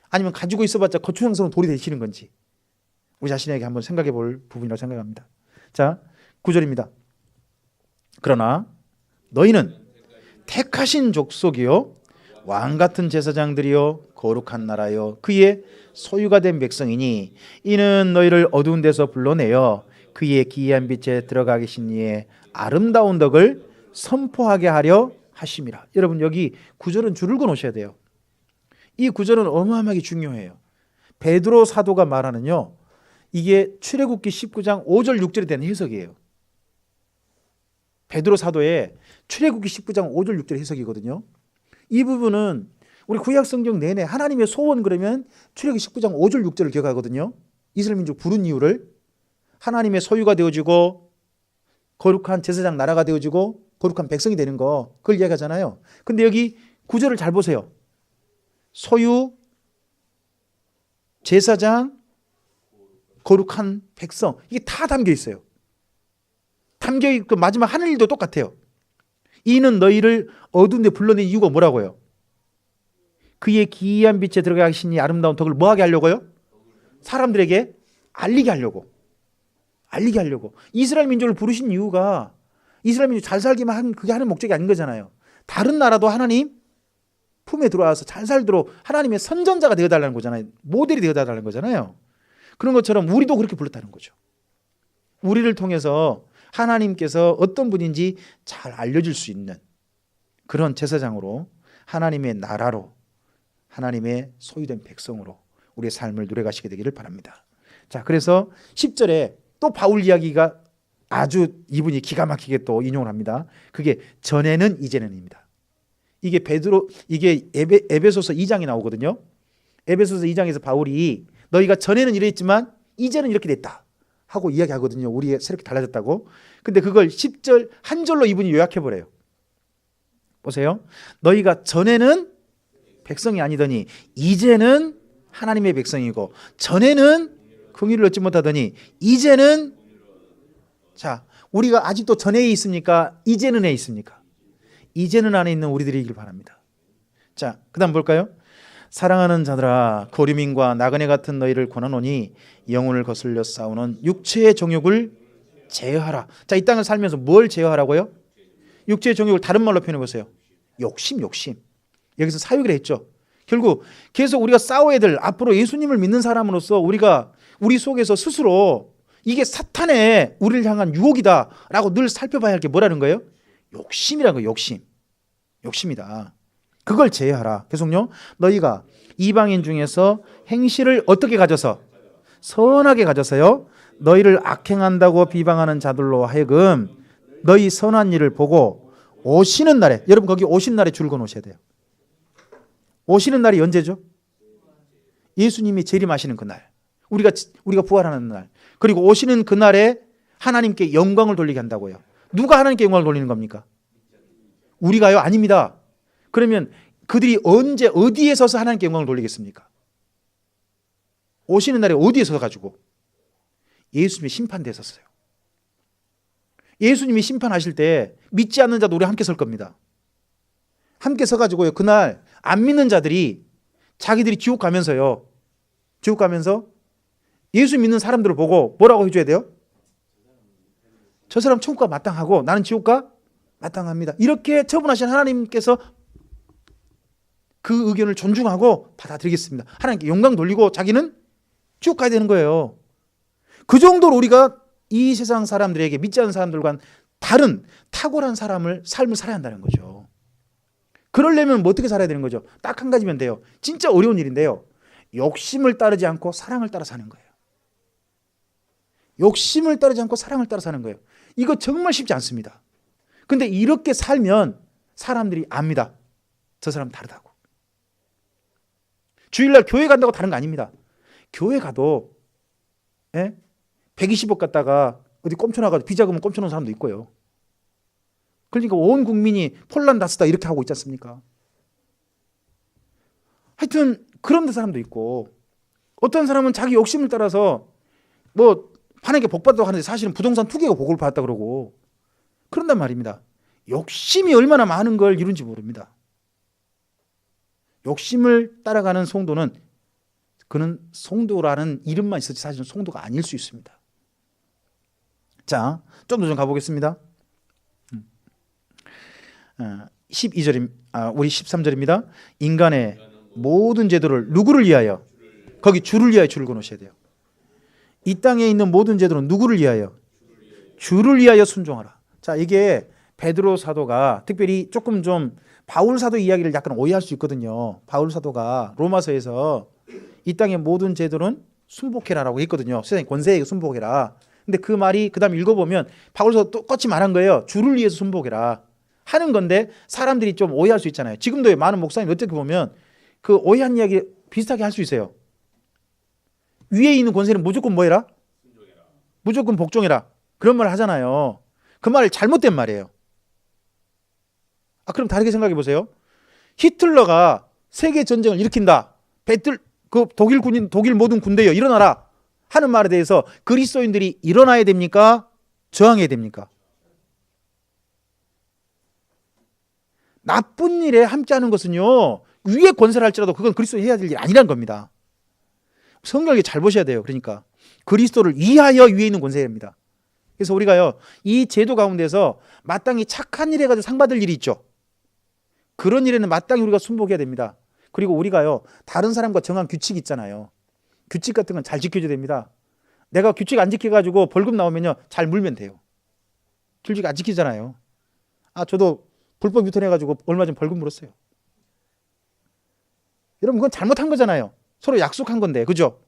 아니면 가지고 있어봤자 거추장스러운 돌이 되시는 건지 우리 자신에게 한번 생각해 볼 부분이라고 생각합니다. 자, 9절입니다. 그러나 너희는 택하신 족속이요 왕 같은 제사장들이요 거룩한 나라요 그의 소유가 된 백성이니 이는 너희를 어두운 데서 불러내어 그의 기이한 빛에 들어가 계신 이의 아름다운 덕을 선포하게 하려 하심이라. 여러분 여기 9절은 줄을 그어 놓으셔야 돼요. 이 9절은 어마어마하게 중요해요. 베드로 사도가 말하는요, 이게 출애굽기 19장 5절 6절에 대한 해석이에요. 베드로 사도의 출애굽기 19장 5절 6절 해석이거든요. 이 부분은 우리 구약 성경 내내 하나님의 소원 그러면 출애굽기 19장 5절 6절을 기억하거든요. 이스라엘 민족 부른 이유를 하나님의 소유가 되어지고 거룩한 제사장 나라가 되어지고 거룩한 백성이 되는 거, 그걸 이야기하잖아요. 근데 여기 9절을 잘 보세요. 소유, 제사장, 거룩한 백성, 이게 다 담겨 있어요. 담겨 있고 마지막 하는 일도 똑같아요. 이는 너희를 어두운 데 불러낸 이유가 뭐라고요? 그의 기이한 빛에 들어가 하시니 아름다운 덕을 뭐하게 하려고요? 사람들에게 알리게 하려고. 이스라엘 민족을 부르신 이유가 이스라엘 민족 잘 살기만 한 그게 하는 목적이 아닌 거잖아요. 다른 나라도 하나님 품에 들어와서 잘 살도록 하나님의 선전자가 되어달라는 거잖아요. 모델이 되어달라는 거잖아요. 그런 것처럼 우리도 그렇게 불렀다는 거죠. 우리를 통해서 하나님께서 어떤 분인지 잘 알려줄 수 있는 그런 제사장으로, 하나님의 나라로, 하나님의 소유된 백성으로 우리의 삶을 누려가시게 되기를 바랍니다. 자, 그래서 10절에 또 바울 이야기가 아주 이분이 기가 막히게 또 인용을 합니다. 그게 전에는 이제는입니다. 이게 에베소서 2장이 나오거든요. 에베소서 2장에서 바울이 너희가 전에는 이랬지만 이제는 이렇게 됐다 하고 이야기하거든요. 우리의 새롭게 달라졌다고. 근데 그걸 10절 한 절로 이분이 요약해버려요. 보세요. 너희가 전에는 백성이 아니더니 이제는 하나님의 백성이고, 전에는 긍휼을 얻지 못하더니 이제는, 자, 우리가 아직도 전에 있습니까? 이제는에 있습니까? 이제는 안에 있는 우리들이길 바랍니다. 자, 그 다음 볼까요? 사랑하는 자들아, 거류민과 나그네 같은 너희를 권하노니 영혼을 거슬려 싸우는 육체의 정욕을 제어하라. 자, 이 땅을 살면서 뭘 제어하라고요? 육체의 정욕을 다른 말로 표현해 보세요. 욕심. 여기서 사욕이라 했죠. 결국 계속 우리가 싸워야 될, 앞으로 예수님을 믿는 사람으로서 우리가 우리 속에서 스스로 이게 사탄의 우리를 향한 유혹이다 라고 늘 살펴봐야 할 게 뭐라는 거예요? 욕심이라는 거예요. 욕심이다. 그걸 제어하라. 계속요. 너희가 이방인 중에서 행실을 어떻게 가져서? 선하게 가져서요. 너희를 악행한다고 비방하는 자들로 하여금 너희 선한 일을 보고 오시는 날에, 여러분 거기 오시는 날에 줄 그어놓으셔야 돼요. 오시는 날이 언제죠? 예수님이 재림하시는 그날, 우리가 부활하는 날, 그리고 오시는 그날에 하나님께 영광을 돌리게 한다고요. 누가 하나님께 영광을 돌리는 겁니까? 우리가요? 아닙니다. 그러면 그들이 언제 어디에 서서 하나님께 영광을 돌리겠습니까? 오시는 날에 어디에 서 가지고? 예수님이 심판대에 섰어요. 예수님이 심판하실 때 믿지 않는 자도 우리 함께 설 겁니다. 함께 서가지고요, 그날 안 믿는 자들이 자기들이 지옥 가면서 예수 믿는 사람들을 보고 뭐라고 해줘야 돼요? 저 사람 천국가 마땅하고 나는 지옥가 마땅합니다. 이렇게 처분하신 하나님께서 그 의견을 존중하고 받아들이겠습니다. 하나님께 영광 돌리고 자기는 지옥 가야 되는 거예요. 그 정도로 우리가 이 세상 사람들에게, 믿지 않는 사람들과는 다른 탁월한 삶을 살아야 한다는 거죠. 그러려면 뭐 어떻게 살아야 되는 거죠? 딱 한 가지면 돼요. 진짜 어려운 일인데요. 욕심을 따르지 않고 사랑을 따라 사는 거예요. 욕심을 따르지 않고 사랑을 따라 사는 거예요. 이거 정말 쉽지 않습니다. 근데 이렇게 살면 사람들이 압니다. 저 사람 다르다고. 주일날 교회 간다고 다른 거 아닙니다. 교회 가도 120억 갖다가 어디 꼼쳐나가지고 비자금은 꼼쳐놓은 사람도 있고요. 그러니까 온 국민이 폴란다스다 이렇게 하고 있지 않습니까? 하여튼 그런 데 사람도 있고, 어떤 사람은 자기 욕심을 따라서 뭐 판에게 복 받다고 하는데 사실은 부동산 투기가 복을 받았다 그러고 그런단 말입니다. 욕심이 얼마나 많은 걸 이룬지 모릅니다. 욕심을 따라가는 성도는 그는 성도라는 이름만 있었지 사실은 성도가 아닐 수 있습니다. 자, 좀 더 좀 가보겠습니다. 12절, 우리 13절입니다. 인간의 모든 제도를 누구를 위하여? 거기 주를 위하여 줄을 그어놓으셔야 돼요. 이 땅에 있는 모든 제도는 누구를 위하여? 주를 위하여 순종하라. 자, 이게 베드로 사도가 특별히 조금 좀 바울 사도 이야기를 약간 오해할 수 있거든요. 바울 사도가 로마서에서 이 땅의 모든 제도는 순복해라라고 했거든요. 세상의 권세에게 순복해라. 근데 그 말이 그 다음 읽어보면 바울 사도 똑같이 말한 거예요. 주를 위해서 순복해라 하는 건데 사람들이 좀 오해할 수 있잖아요. 지금도 많은 목사님 어떻게 보면 그 오해한 이야기 비슷하게 할 수 있어요. 위에 있는 권세는 무조건 뭐해라? 무조건 복종해라. 그런 말을 하잖아요. 그 말 잘못된 말이에요. 그럼 다르게 생각해 보세요. 히틀러가 세계 전쟁을 일으킨다. 배틀 그 독일 군인 독일 모든 군대여 일어나라 하는 말에 대해서 그리스도인들이 일어나야 됩니까? 저항해야 됩니까? 나쁜 일에 함께하는 것은요 위에 권세를 할지라도 그건 그리스도인이 해야 될 일이 아니라는 겁니다. 성경을 잘 보셔야 돼요. 그러니까 그리스도를 위하여 위에 있는 권세입니다. 그래서 우리가요 이 제도 가운데서 마땅히 착한 일 해가지고 상 받을 일이 있죠. 그런 일에는 마땅히 우리가 순복해야 됩니다. 그리고 우리가요 다른 사람과 정한 규칙이 있잖아요. 규칙 같은 건 잘 지켜줘야 됩니다. 내가 규칙 안 지켜가지고 벌금 나오면요 잘 물면 돼요. 규칙 안 지키잖아요. 저도 불법 유턴해가지고 얼마 전 벌금 물었어요. 여러분 그건 잘못한 거잖아요. 서로 약속한 건데 그죠?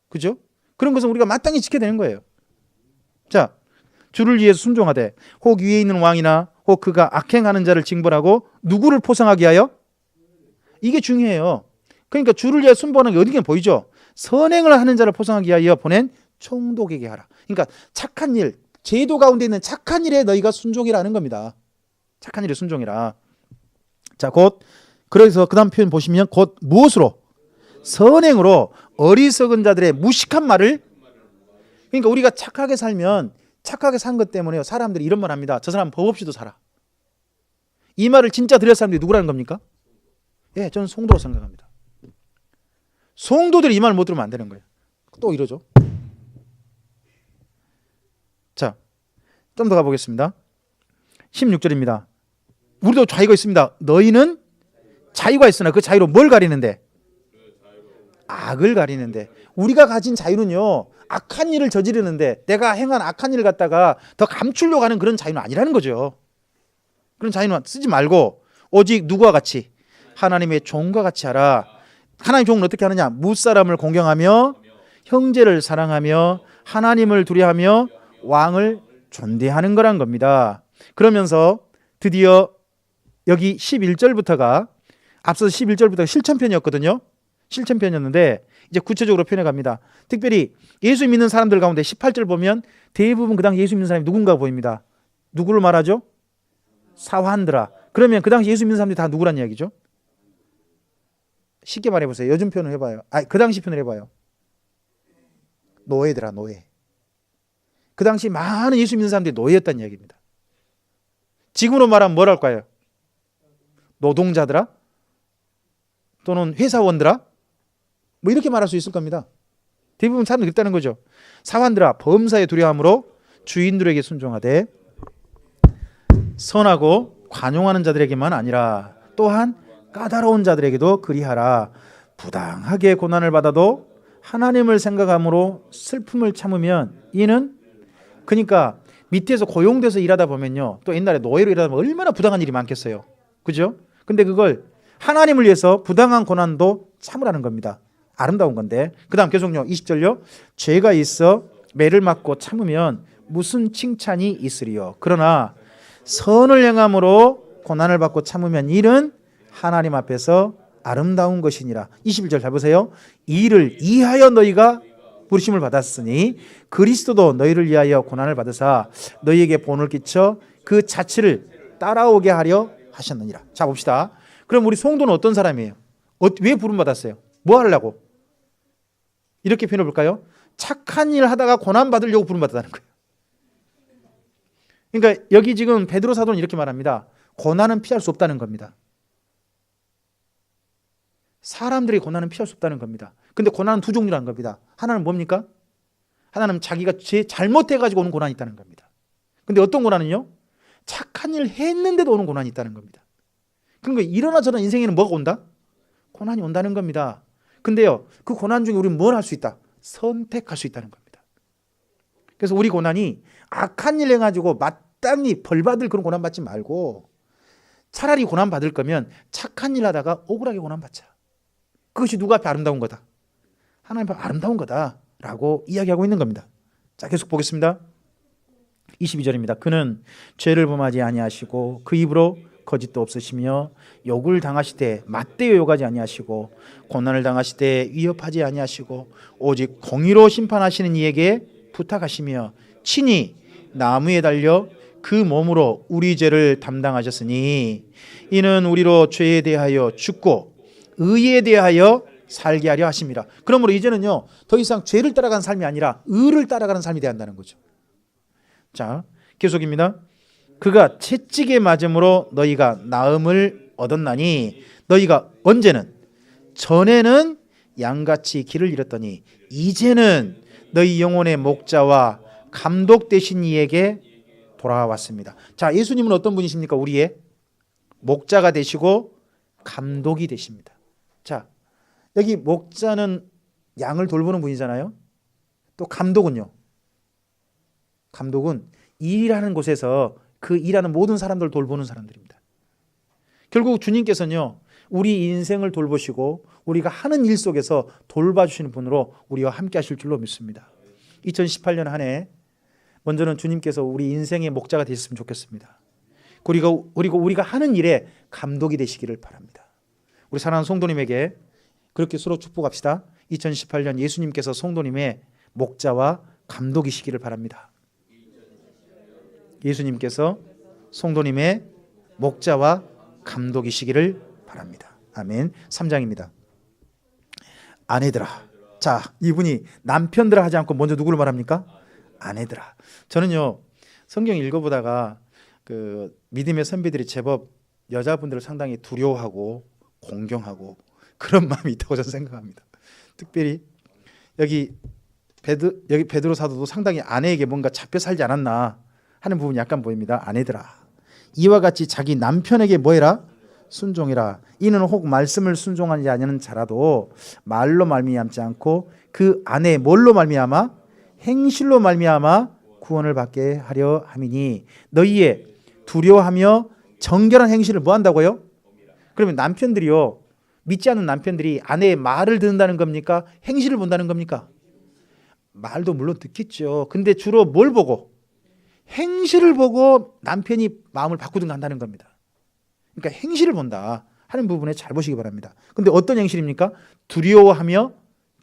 그죠? 그런 것은 우리가 마땅히 지켜야 되는 거예요. 자, 주를 위해서 순종하되 혹 위에 있는 왕이나 혹 그가 악행하는 자를 징벌하고 누구를 포상하게 하여? 이게 중요해요. 그러니까 주를 위해 순종하는 게 어디에 보이죠? 선행을 하는 자를 포상하게 하여 보낸 총독에게 하라. 그러니까 착한 일, 제도 가운데 있는 착한 일에 너희가 순종이라는 겁니다. 착한 일에 순종이라. 자, 곧 그래서 그 다음 표현 보시면 곧 무엇으로? 선행으로 어리석은 자들의 무식한 말을. 그러니까 우리가 착하게 살면 착하게 산 것 때문에 사람들이 이런 말 합니다. 저 사람 법 없이도 살아. 이 말을 진짜 들을 사람들이 누구라는 겁니까? 예, 저는 송도로 생각합니다. 송도들이 이 말 못 들으면 안 되는 거예요. 또 이러죠. 자, 좀 더 가보겠습니다. 16절입니다. 우리도 자유가 있습니다. 너희는 자유가 있으나 그 자유로 뭘 가리는데? 악을 가리는데. 우리가 가진 자유는요 악한 일을 저지르는데 내가 행한 악한 일을 갖다가 더 감추려고 하는 그런 자유는 아니라는 거죠. 그런 자유는 쓰지 말고 오직 누구와 같이? 하나님의 종과 같이 하라. 하나님의 종은 어떻게 하느냐? 무사람을 공경하며 형제를 사랑하며 하나님을 두려워하며 왕을 존대하는 거란 겁니다. 그러면서 드디어 여기 11절부터가 앞서 11절부터가 실천편이었거든요. 실천편이었는데 이제 구체적으로 표현해 갑니다. 특별히 예수 믿는 사람들 가운데 18절 보면 대부분 그 당시 예수 믿는 사람이 누군가 보입니다. 누구를 말하죠? 사환들아. 그러면 그 당시 예수 믿는 사람들이 다 누구란 이야기죠? 쉽게 말해보세요. 요즘 표현을 해봐요. 그 당시 표현을 해봐요. 노예들아, 노예. 그 당시 많은 예수 믿는 사람들이 노예였다는 이야기입니다. 지금으로 말하면 뭐랄까요? 노동자들아? 또는 회사원들아? 뭐 이렇게 말할 수 있을 겁니다. 대부분 사람들이 그랬다는 거죠. 사환들아, 범사에 두려움으로 주인들에게 순종하되 선하고 관용하는 자들에게만 아니라 또한 까다로운 자들에게도 그리하라. 부당하게 고난을 받아도 하나님을 생각함으로 슬픔을 참으면 이는, 그러니까 밑에서 고용돼서 일하다 보면요 또 옛날에 노예로 일하다 보면 얼마나 부당한 일이 많겠어요. 그죠? 근데 그걸 하나님을 위해서 부당한 고난도 참으라는 겁니다. 아름다운 건데. 그 다음 계속요 20절요. 죄가 있어 매를 맞고 참으면 무슨 칭찬이 있으리요. 그러나 선을 행함으로 고난을 받고 참으면 일은 하나님 앞에서 아름다운 것이니라. 21절 잘 보세요. 이를 이하여 너희가 부르심을 받았으니 그리스도도 너희를 위하여 고난을 받으사 너희에게 본을 끼쳐 그 자취를 따라오게 하려 하셨느니라. 자 봅시다. 그럼 우리 성도는 어떤 사람이에요? 왜 부름 받았어요? 뭐 하려고? 이렇게 표현해 볼까요? 착한 일 하다가 고난 받으려고 부름 받았다는 거예요. 그러니까 여기 지금 베드로 사도는 이렇게 말합니다. 고난은 피할 수 없다는 겁니다. 사람들이 고난은 피할 수 없다는 겁니다. 근데 고난은 두 종류라는 겁니다. 하나는 뭡니까? 하나는 자기가 잘못해가지고 오는 고난이 있다는 겁니다. 근데 어떤 고난은요? 착한 일 했는데도 오는 고난이 있다는 겁니다. 그러니까 이러나 저러나 인생에는 뭐가 온다? 고난이 온다는 겁니다. 근데요, 그 고난 중에 우리는 뭘 할 수 있다? 선택할 수 있다는 겁니다. 그래서 우리 고난이 악한 일 해가지고 마땅히 벌받을 그런 고난 받지 말고 차라리 고난 받을 거면 착한 일 하다가 억울하게 고난 받자. 그것이 누구 앞에 아름다운 거다? 하나님 앞에 아름다운 거다라고 이야기하고 있는 겁니다. 자, 계속 보겠습니다. 22절입니다. 그는 죄를 범하지 아니하시고 그 입으로 거짓도 없으시며 욕을 당하시되 맞대어 욕하지 아니하시고 고난을 당하시되 위협하지 아니하시고 오직 공의로 심판하시는 이에게 부탁하시며 친히 나무에 달려 그 몸으로 우리 죄를 담당하셨으니 이는 우리로 죄에 대하여 죽고 의에 대하여 살게 하려 하십니다. 그러므로 이제는요, 더 이상 죄를 따라가는 삶이 아니라 의를 따라가는 삶이 돼야 한다는 거죠. 자, 계속입니다. 그가 채찍에 맞음으로 너희가 나음을 얻었나니 너희가 언제는 전에는 양같이 길을 잃었더니 이제는 너희 영혼의 목자와 감독 되신 이에게 돌아왔습니다. 자, 예수님은 어떤 분이십니까? 우리의 목자가 되시고 감독이 되십니다. 자, 여기 목자는 양을 돌보는 분이잖아요. 또 감독은요, 감독은 일하는 곳에서 그 일하는 모든 사람들을 돌보는 사람들입니다. 결국 주님께서는요, 우리 인생을 돌보시고 우리가 하는 일 속에서 돌봐주시는 분으로 우리와 함께 하실 줄로 믿습니다. 2018년 한 해 먼저는 주님께서 우리 인생의 목자가 되셨으면 좋겠습니다. 그리고 우리가 하는 일에 감독이 되시기를 바랍니다. 우리 사랑하는 성도님에게 그렇게 서로 축복합시다. 2018년 예수님께서 성도님의 목자와 감독이시기를 바랍니다. 예수님께서 성도님의 목자와 감독이시기를 바랍니다. 아멘. 3장입니다. 아내들아. 자, 이분이 남편들아 하지 않고 먼저 누구를 말합니까? 아내들아. 저는요, 성경 읽어보다가 그 믿음의 선배들이 제법 여자분들을 상당히 두려워하고 공경하고 그런 마음이 있다고 저는 생각합니다. 특별히 여기 베드로 사도도 상당히 아내에게 뭔가 잡혀 살지 않았나 하는 부분이 약간 보입니다. 아내들아, 이와 같이 자기 남편에게 뭐해라? 순종해라. 이는 혹 말씀을 순종하지 않는 자라도 말로 말미암지 않고 그 안에 뭘로 말미암아? 행실로 말미암아 구원을 받게 하려 함이니 너희의 두려워하며 정결한 행실을 뭐 한다고요? 그러면 남편들이요, 믿지 않는 남편들이 아내의 말을 듣는다는 겁니까? 행실을 본다는 겁니까? 말도 물론 듣겠죠. 근데 주로 뭘 보고? 행실을 보고 남편이 마음을 바꾸든가 한다는 겁니다. 그러니까 행실을 본다 하는 부분에 잘 보시기 바랍니다. 근데 어떤 행실입니까? 두려워하며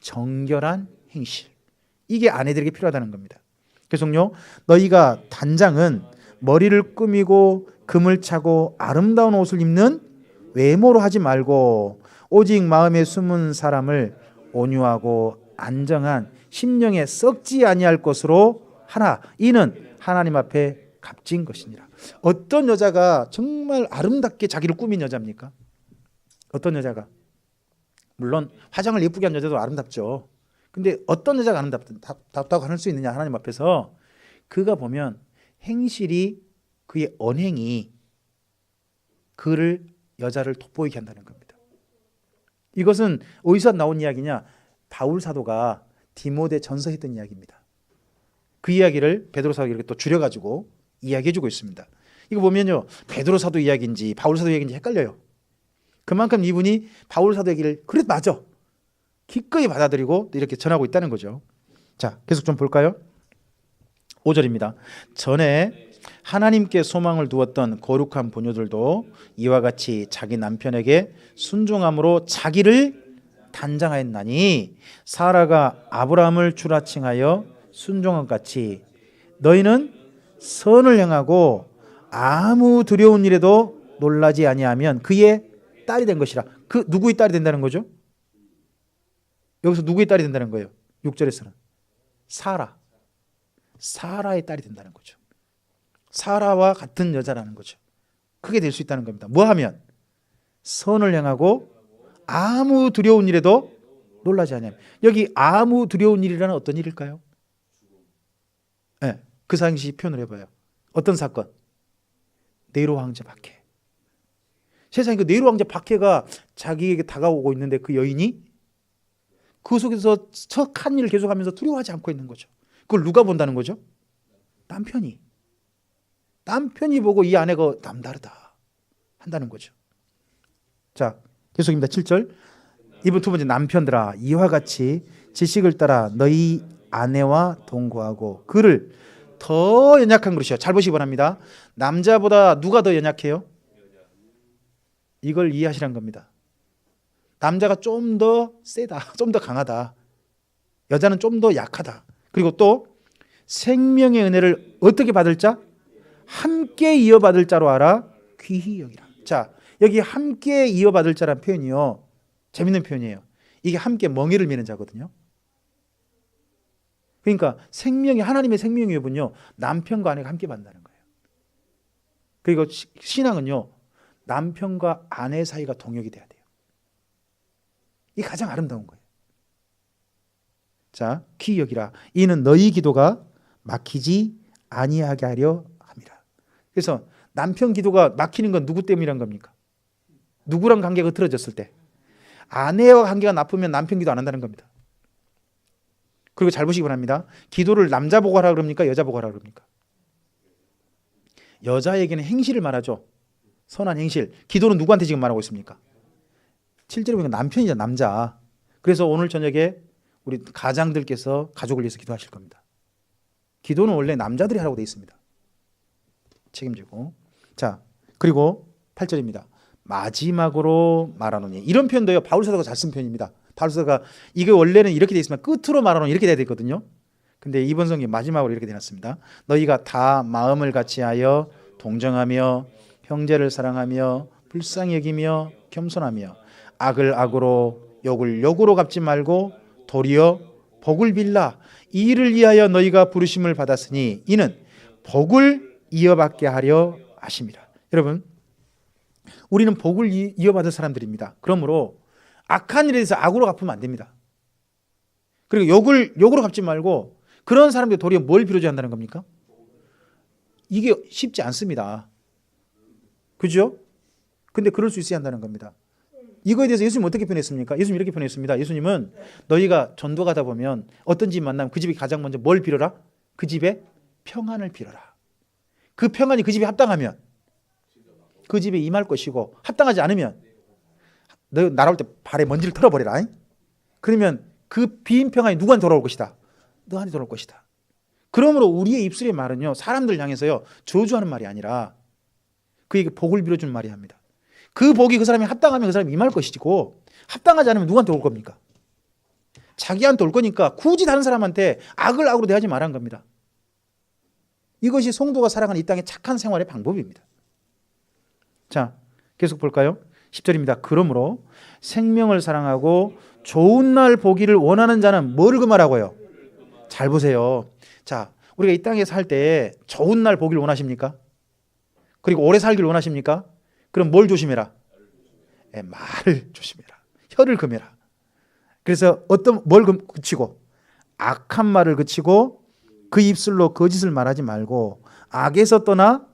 정결한 행실. 이게 아내들에게 필요하다는 겁니다. 계속요. 너희가 단장은 머리를 꾸미고 금을 차고 아름다운 옷을 입는 외모로 하지 말고 오직 마음에 숨은 사람을 온유하고 안정한 심령에 썩지 아니할 것으로 하라. 이는 하나님 앞에 값진 것이니라. 어떤 여자가 정말 아름답게 자기를 꾸민 여자입니까? 어떤 여자가? 물론 화장을 예쁘게 한 여자도 아름답죠. 근데 어떤 여자가 아름답다고 할 수 있느냐? 하나님 앞에서 그가 보면 행실이, 그의 언행이 그를, 여자를 돋보이게 한다는 겁니다. 이것은 어디서 나온 이야기냐? 바울 사도가 디모데 전서했던 이야기입니다. 그 이야기를 베드로 사도가 이렇게 또 줄여가지고 이야기해주고 있습니다. 이거 보면요, 베드로 사도 이야기인지 바울 사도 이야기인지 헷갈려요. 그만큼 이분이 바울 사도 얘기를 그래 맞아 기꺼이 받아들이고 이렇게 전하고 있다는 거죠. 자, 계속 좀 볼까요? 5절입니다. 전에 하나님께 소망을 두었던 거룩한 부녀들도 이와 같이 자기 남편에게 순종함으로 자기를 단장하였나니 사라가 아브라함을 추라칭하여 순종한 같이 너희는 선을 행하고 아무 두려운 일에도 놀라지 아니하면 그의 딸이 된 것이라. 그 누구의 딸이 된다는 거죠? 여기서 누구의 딸이 된다는 거예요? 6절에서는 사라의 딸이 된다는 거죠. 사라와 같은 여자라는 거죠. 그게 될 수 있다는 겁니다. 뭐 하면? 선을 행하고 아무 두려운 일에도 놀라지 않으면. 여기 아무 두려운 일이라는 어떤 일일까요? 네, 그 당시 표현을 해봐요. 어떤 사건? 네로 황제 박해. 세상에 그 네로 황제 박해가 자기에게 다가오고 있는데 그 여인이 그 속에서 척한 일을 계속하면서 두려워하지 않고 있는 거죠. 그걸 누가 본다는 거죠? 남편이 보고 이 아내가 남다르다 한다는 거죠. 자, 계속입니다. 7절. 이분 두 번째, 남편들아 이와 같이 지식을 따라 너희 아내와 동거하고 그를 더 연약한 그릇이요. 잘 보시기 바랍니다. 남자보다 누가 더 연약해요? 이걸 이해하시라는 겁니다. 남자가 좀 더 세다, 좀 더 강하다. 여자는 좀 더 약하다. 그리고 또 생명의 은혜를 어떻게 받을 자? 함께 이어받을 자로 알아 귀히 여기라. 자, 여기 함께 이어받을 자란 표현이요, 재밌는 표현이에요. 이게 함께 멍에를 매는 자거든요. 그러니까 생명이 하나님의 생명이요군요. 남편과 아내가 함께 만나는 거예요. 그리고 신앙은요. 남편과 아내 사이가 동역이 돼야 돼요. 이게 가장 아름다운 거예요. 자, 귀히 여기라. 이는 너희 기도가 막히지 아니하게 하려 함이라. 그래서 남편 기도가 막히는 건 누구 때문이란 겁니까? 누구랑 관계가 흐트러졌을 때. 아내와 관계가 나쁘면 남편 기도 안 한다는 겁니다. 그리고 잘 보시기 바랍니다. 기도를 남자 보고 하라 그럽니까? 여자 보고 하라 그럽니까? 여자에게는 행실을 말하죠. 선한 행실. 기도는 누구한테 지금 말하고 있습니까? 실제로 보니까 남편이자 남자. 그래서 오늘 저녁에 우리 가장들께서 가족을 위해서 기도하실 겁니다. 기도는 원래 남자들이 하라고 되어 있습니다. 책임지고. 자, 그리고 8절입니다. 마지막으로 말하노니. 이런 표현도요. 바울사도가 잘 쓴 표현입니다. 바울사도가 이게 원래는 이렇게 되어 있으면 끝으로 말하노니 이렇게 돼야 되거든요. 근데 이번 성경이 마지막으로 이렇게 되놨습니다. 너희가 다 마음을 같이하여 동정하며 형제를 사랑하며 불쌍히 여기며 겸손하며 악을 악으로 욕을 욕으로 갚지 말고 도리어 복을 빌라. 이 일을 위하여 너희가 부르심을 받았으니 이는 복을 이어받게 하려 하심이라. 여러분, 우리는 복을 이어받을 사람들입니다. 그러므로 악한 일에 대해서 악으로 갚으면 안 됩니다. 그리고 욕을 욕으로 갚지 말고 그런 사람들 도리어 뭘 빌어줘야 한다는 겁니까? 이게 쉽지 않습니다. 그죠? 근데 그럴 수 있어야 한다는 겁니다. 이거에 대해서 예수님 어떻게 표현했습니까? 예수님 이렇게 표현했습니다. 예수님은 너희가 전도 가다 보면 어떤 집 만나면 그 집이 가장 먼저 뭘 빌어라? 그 집에 평안을 빌어라. 그 평안이 그 집에 합당하면 그 집에 임할 것이고 합당하지 않으면 너 날아올 때 발에 먼지를 털어버려라. 그러면 그 빈 평안이 누구한테 돌아올 것이다? 너한테 돌아올 것이다. 그러므로 우리의 입술의 말은요. 사람들 향해서요. 저주하는 말이 아니라 그에게 복을 빌어주는 말이 합니다. 그 복이 그 사람이 합당하면 그 사람이 임할 것이고 합당하지 않으면 누구한테 올 겁니까? 자기한테 올 거니까 굳이 다른 사람한테 악을 악으로 대하지 말라는 겁니다. 이것이 성도가 살아가는 이 땅의 착한 생활의 방법입니다. 자, 계속 볼까요? 10절입니다. 그러므로 생명을 사랑하고 좋은 날 보기를 원하는 자는 뭐를 금하라고요? 잘 보세요. 자, 우리가 이 땅에 살 때 좋은 날 보기를 원하십니까? 그리고 오래 살기를 원하십니까? 그럼 뭘 조심해라? 말을 조심해라. 혀를 금해라. 그래서 뭘 그치고 악한 말을 그치고 그 입술로 거짓을 말하지 말고 악에서 떠나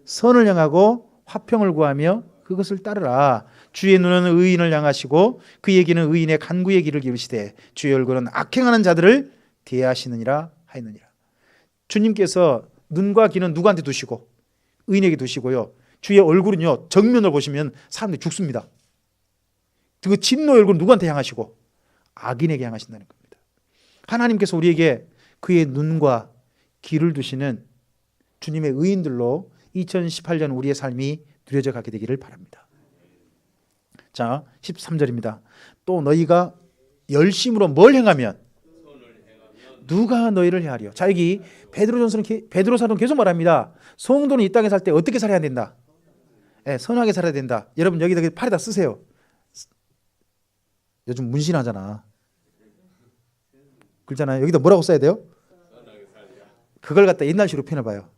선을 향하고 화평을 구하며 그것을 따르라. 주의 눈은 의인을 향하시고 그에게는 의인의 간구의 길을 기울이시되 주의 얼굴은 악행하는 자들을 대하시느니라 하였느니라. 주님께서 눈과 귀는 누구한테 두시고 의인에게 두시고요. 주의 얼굴은요. 정면을 보시면 사람들이 죽습니다. 그 진노의 얼굴은 누구한테 향하시고 악인에게 향하신다는 겁니다. 하나님께서 우리에게 그의 눈과 귀를 두시는 주님의 의인들로 2018년 우리의 삶이 누려져 가게 되기를 바랍니다. 자, 13절입니다. 또 너희가 열심으로 뭘 행하면 누가 너희를 헤아려. 자, 여기 베드로사도는 계속 말합니다. 성도는 이 땅에 살 때 어떻게 살아야 된다? 선하게 살아야 된다. 여러분 여기다 팔에다 쓰세요. 요즘 문신하잖아. 그렇잖아요. 여기다 뭐라고 써야 돼요? 그걸 갖다 옛날식으로 표현해봐요.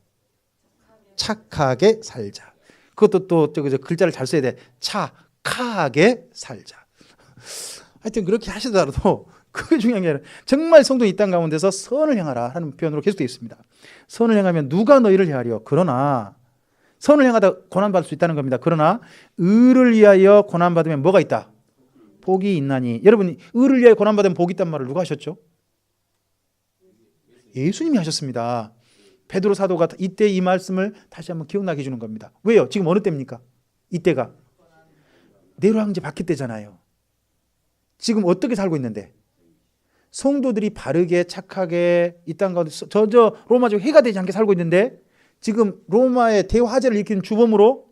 착하게 살자. 그것도 또 글자를 잘 써야 돼. 착하게 살자. 하여튼 그렇게 하시더라도 그게 중요한 게 아니라 정말 성도는 이 땅 가운데서 선을 행하라 하는 표현으로 계속 되어 있습니다. 선을 행하면 누가 너희를 헤아려. 그러나 선을 행하다 고난받을 수 있다는 겁니다. 그러나 의를 위하여 고난받으면 뭐가 있다? 복이 있나니. 여러분 의를 위하여 고난받으면 복이 있단 말을 누가 하셨죠? 예수님이 하셨습니다. 베드로 사도가 이때 이 말씀을 다시 한번 기억나게 해주는 겁니다. 왜요? 지금 어느 때입니까? 이때가 네로 황제 바뀔 때잖아요. 지금 어떻게 살고 있는데 성도들이 바르게 착하게 이 땅 가운데 저 로마족 해가 되지 않게 살고 있는데 지금 로마의 대화제를 일으키는 주범으로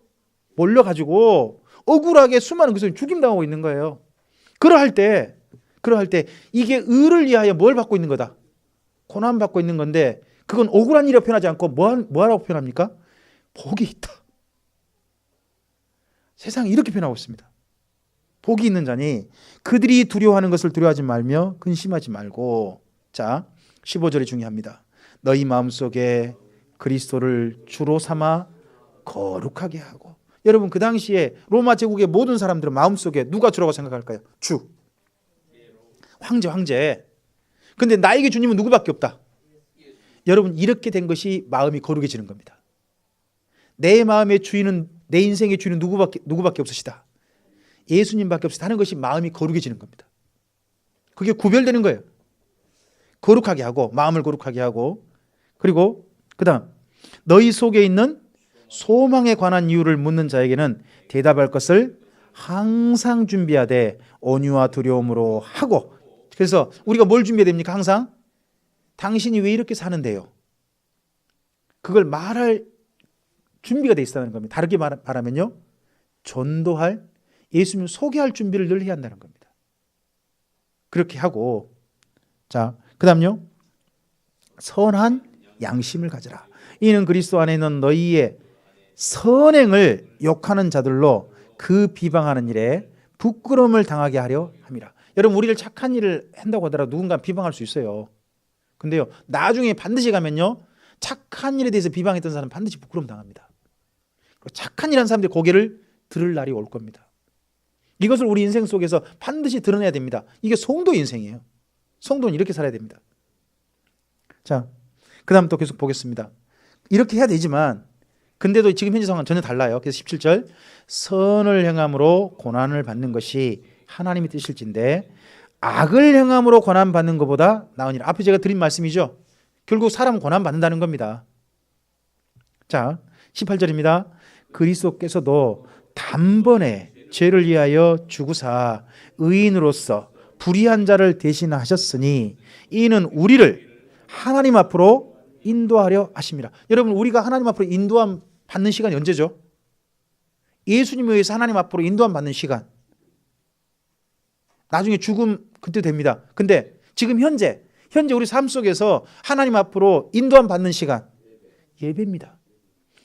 몰려가지고 억울하게 수많은 그리스도인이 죽임당하고 있는 거예요. 그러할 때 이게 의를 위하여 뭘 받고 있는 거다? 고난 받고 있는 건데 그건 억울한 일이라고 표현하지 않고 뭐라고 표현합니까? 복이 있다. 세상이 이렇게 표현하고 있습니다. 복이 있는 자니 그들이 두려워하는 것을 두려워하지 말며 근심하지 말고. 자, 15절이 중요합니다. 너희 마음속에 그리스도를 주로 삼아 거룩하게 하고. 여러분, 그 당시에 로마 제국의 모든 사람들은 마음속에 누가 주라고 생각할까요? 주, 황제. 근데 나에게 주님은 누구밖에 없다. 여러분, 이렇게 된 것이 마음이 거룩해지는 겁니다. 내 마음의 주인은, 내 인생의 주인은 누구밖에 없으시다. 예수님밖에 없으시다 하는 것이 마음이 거룩해지는 겁니다. 그게 구별되는 거예요. 거룩하게 하고, 마음을 거룩하게 하고. 그리고 그 다음, 너희 속에 있는 소망에 관한 이유를 묻는 자에게는 대답할 것을 항상 준비하되 온유와 두려움으로 하고. 그래서 우리가 뭘 준비해야 됩니까? 항상 당신이 왜 이렇게 사는데요? 그걸 말할 준비가 돼 있다는 겁니다. 다르게 말하면요, 전도할, 예수님을 소개할 준비를 늘 해야 한다는 겁니다. 그렇게 하고, 자, 그 다음요, 선한 양심을 가져라. 이는 그리스도 안에 있는 너희의 선행을 욕하는 자들로 그 비방하는 일에 부끄러움을 당하게 하려 함이라. 여러분, 우리를 착한 일을 한다고 하더라도 누군가 비방할 수 있어요. 근데요, 나중에 반드시 가면요, 착한 일에 대해서 비방했던 사람은 반드시 부끄러움 당합니다. 착한 일한 사람들이 고개를 들을 날이 올 겁니다. 이것을 우리 인생 속에서 반드시 드러내야 됩니다. 이게 성도 인생이에요. 성도는 이렇게 살아야 됩니다. 자, 그 다음 또 계속 보겠습니다. 이렇게 해야 되지만 근데도 지금 현재 상황은 전혀 달라요. 그래서 17절, 선을 행함으로 고난을 받는 것이 하나님의 뜻일진데 악을 행함으로 고난받는 것보다 나으니라. 앞에 제가 드린 말씀이죠. 결국 사람은 고난받는다는 겁니다. 자, 18절입니다. 그리스도께서도 단번에 죄를 위하여 죽으사 의인으로서 불의한 자를 대신하셨으니 이는 우리를 하나님 앞으로 인도하려 하심이라. 여러분, 우리가 하나님 앞으로 인도함 받는 시간이 언제죠? 예수님에 의해서 하나님 앞으로 인도함 받는 시간. 나중에 죽음 그때 됩니다. 근데 지금 현재 우리 삶 속에서 하나님 앞으로 인도함 받는 시간, 예배입니다.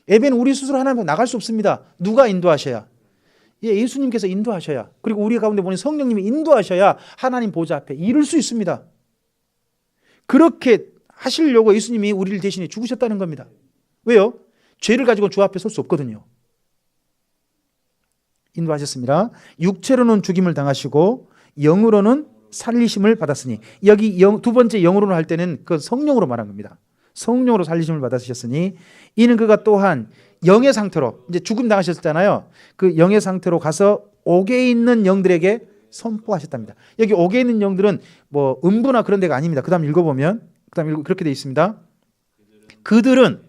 예배는 우리 스스로 하나님 앞에 나갈 수 없습니다. 누가 인도하셔야? 예수님께서 인도하셔야, 그리고 우리 가운데 보는 성령님이 인도하셔야 하나님 보좌 앞에 이룰 수 있습니다. 그렇게 하시려고 예수님이 우리를 대신해 죽으셨다는 겁니다. 왜요? 죄를 가지고 주 앞에 설 수 없거든요. 인도하셨습니다. 육체로는 죽임을 당하시고 영으로는 살리심을 받았으니, 여기 두 번째 영으로는 할 때는 그 성령으로 말한 겁니다. 성령으로 살리심을 받으셨으니 이는 그가 또한 영의 상태로, 이제 죽음 당하셨잖아요. 그 영의 상태로 가서 옥에 있는 영들에게 선포하셨답니다. 여기 옥에 있는 영들은 뭐 음부나 그런 데가 아닙니다. 그 다음 읽어보면 그렇게 되어 있습니다. 그들은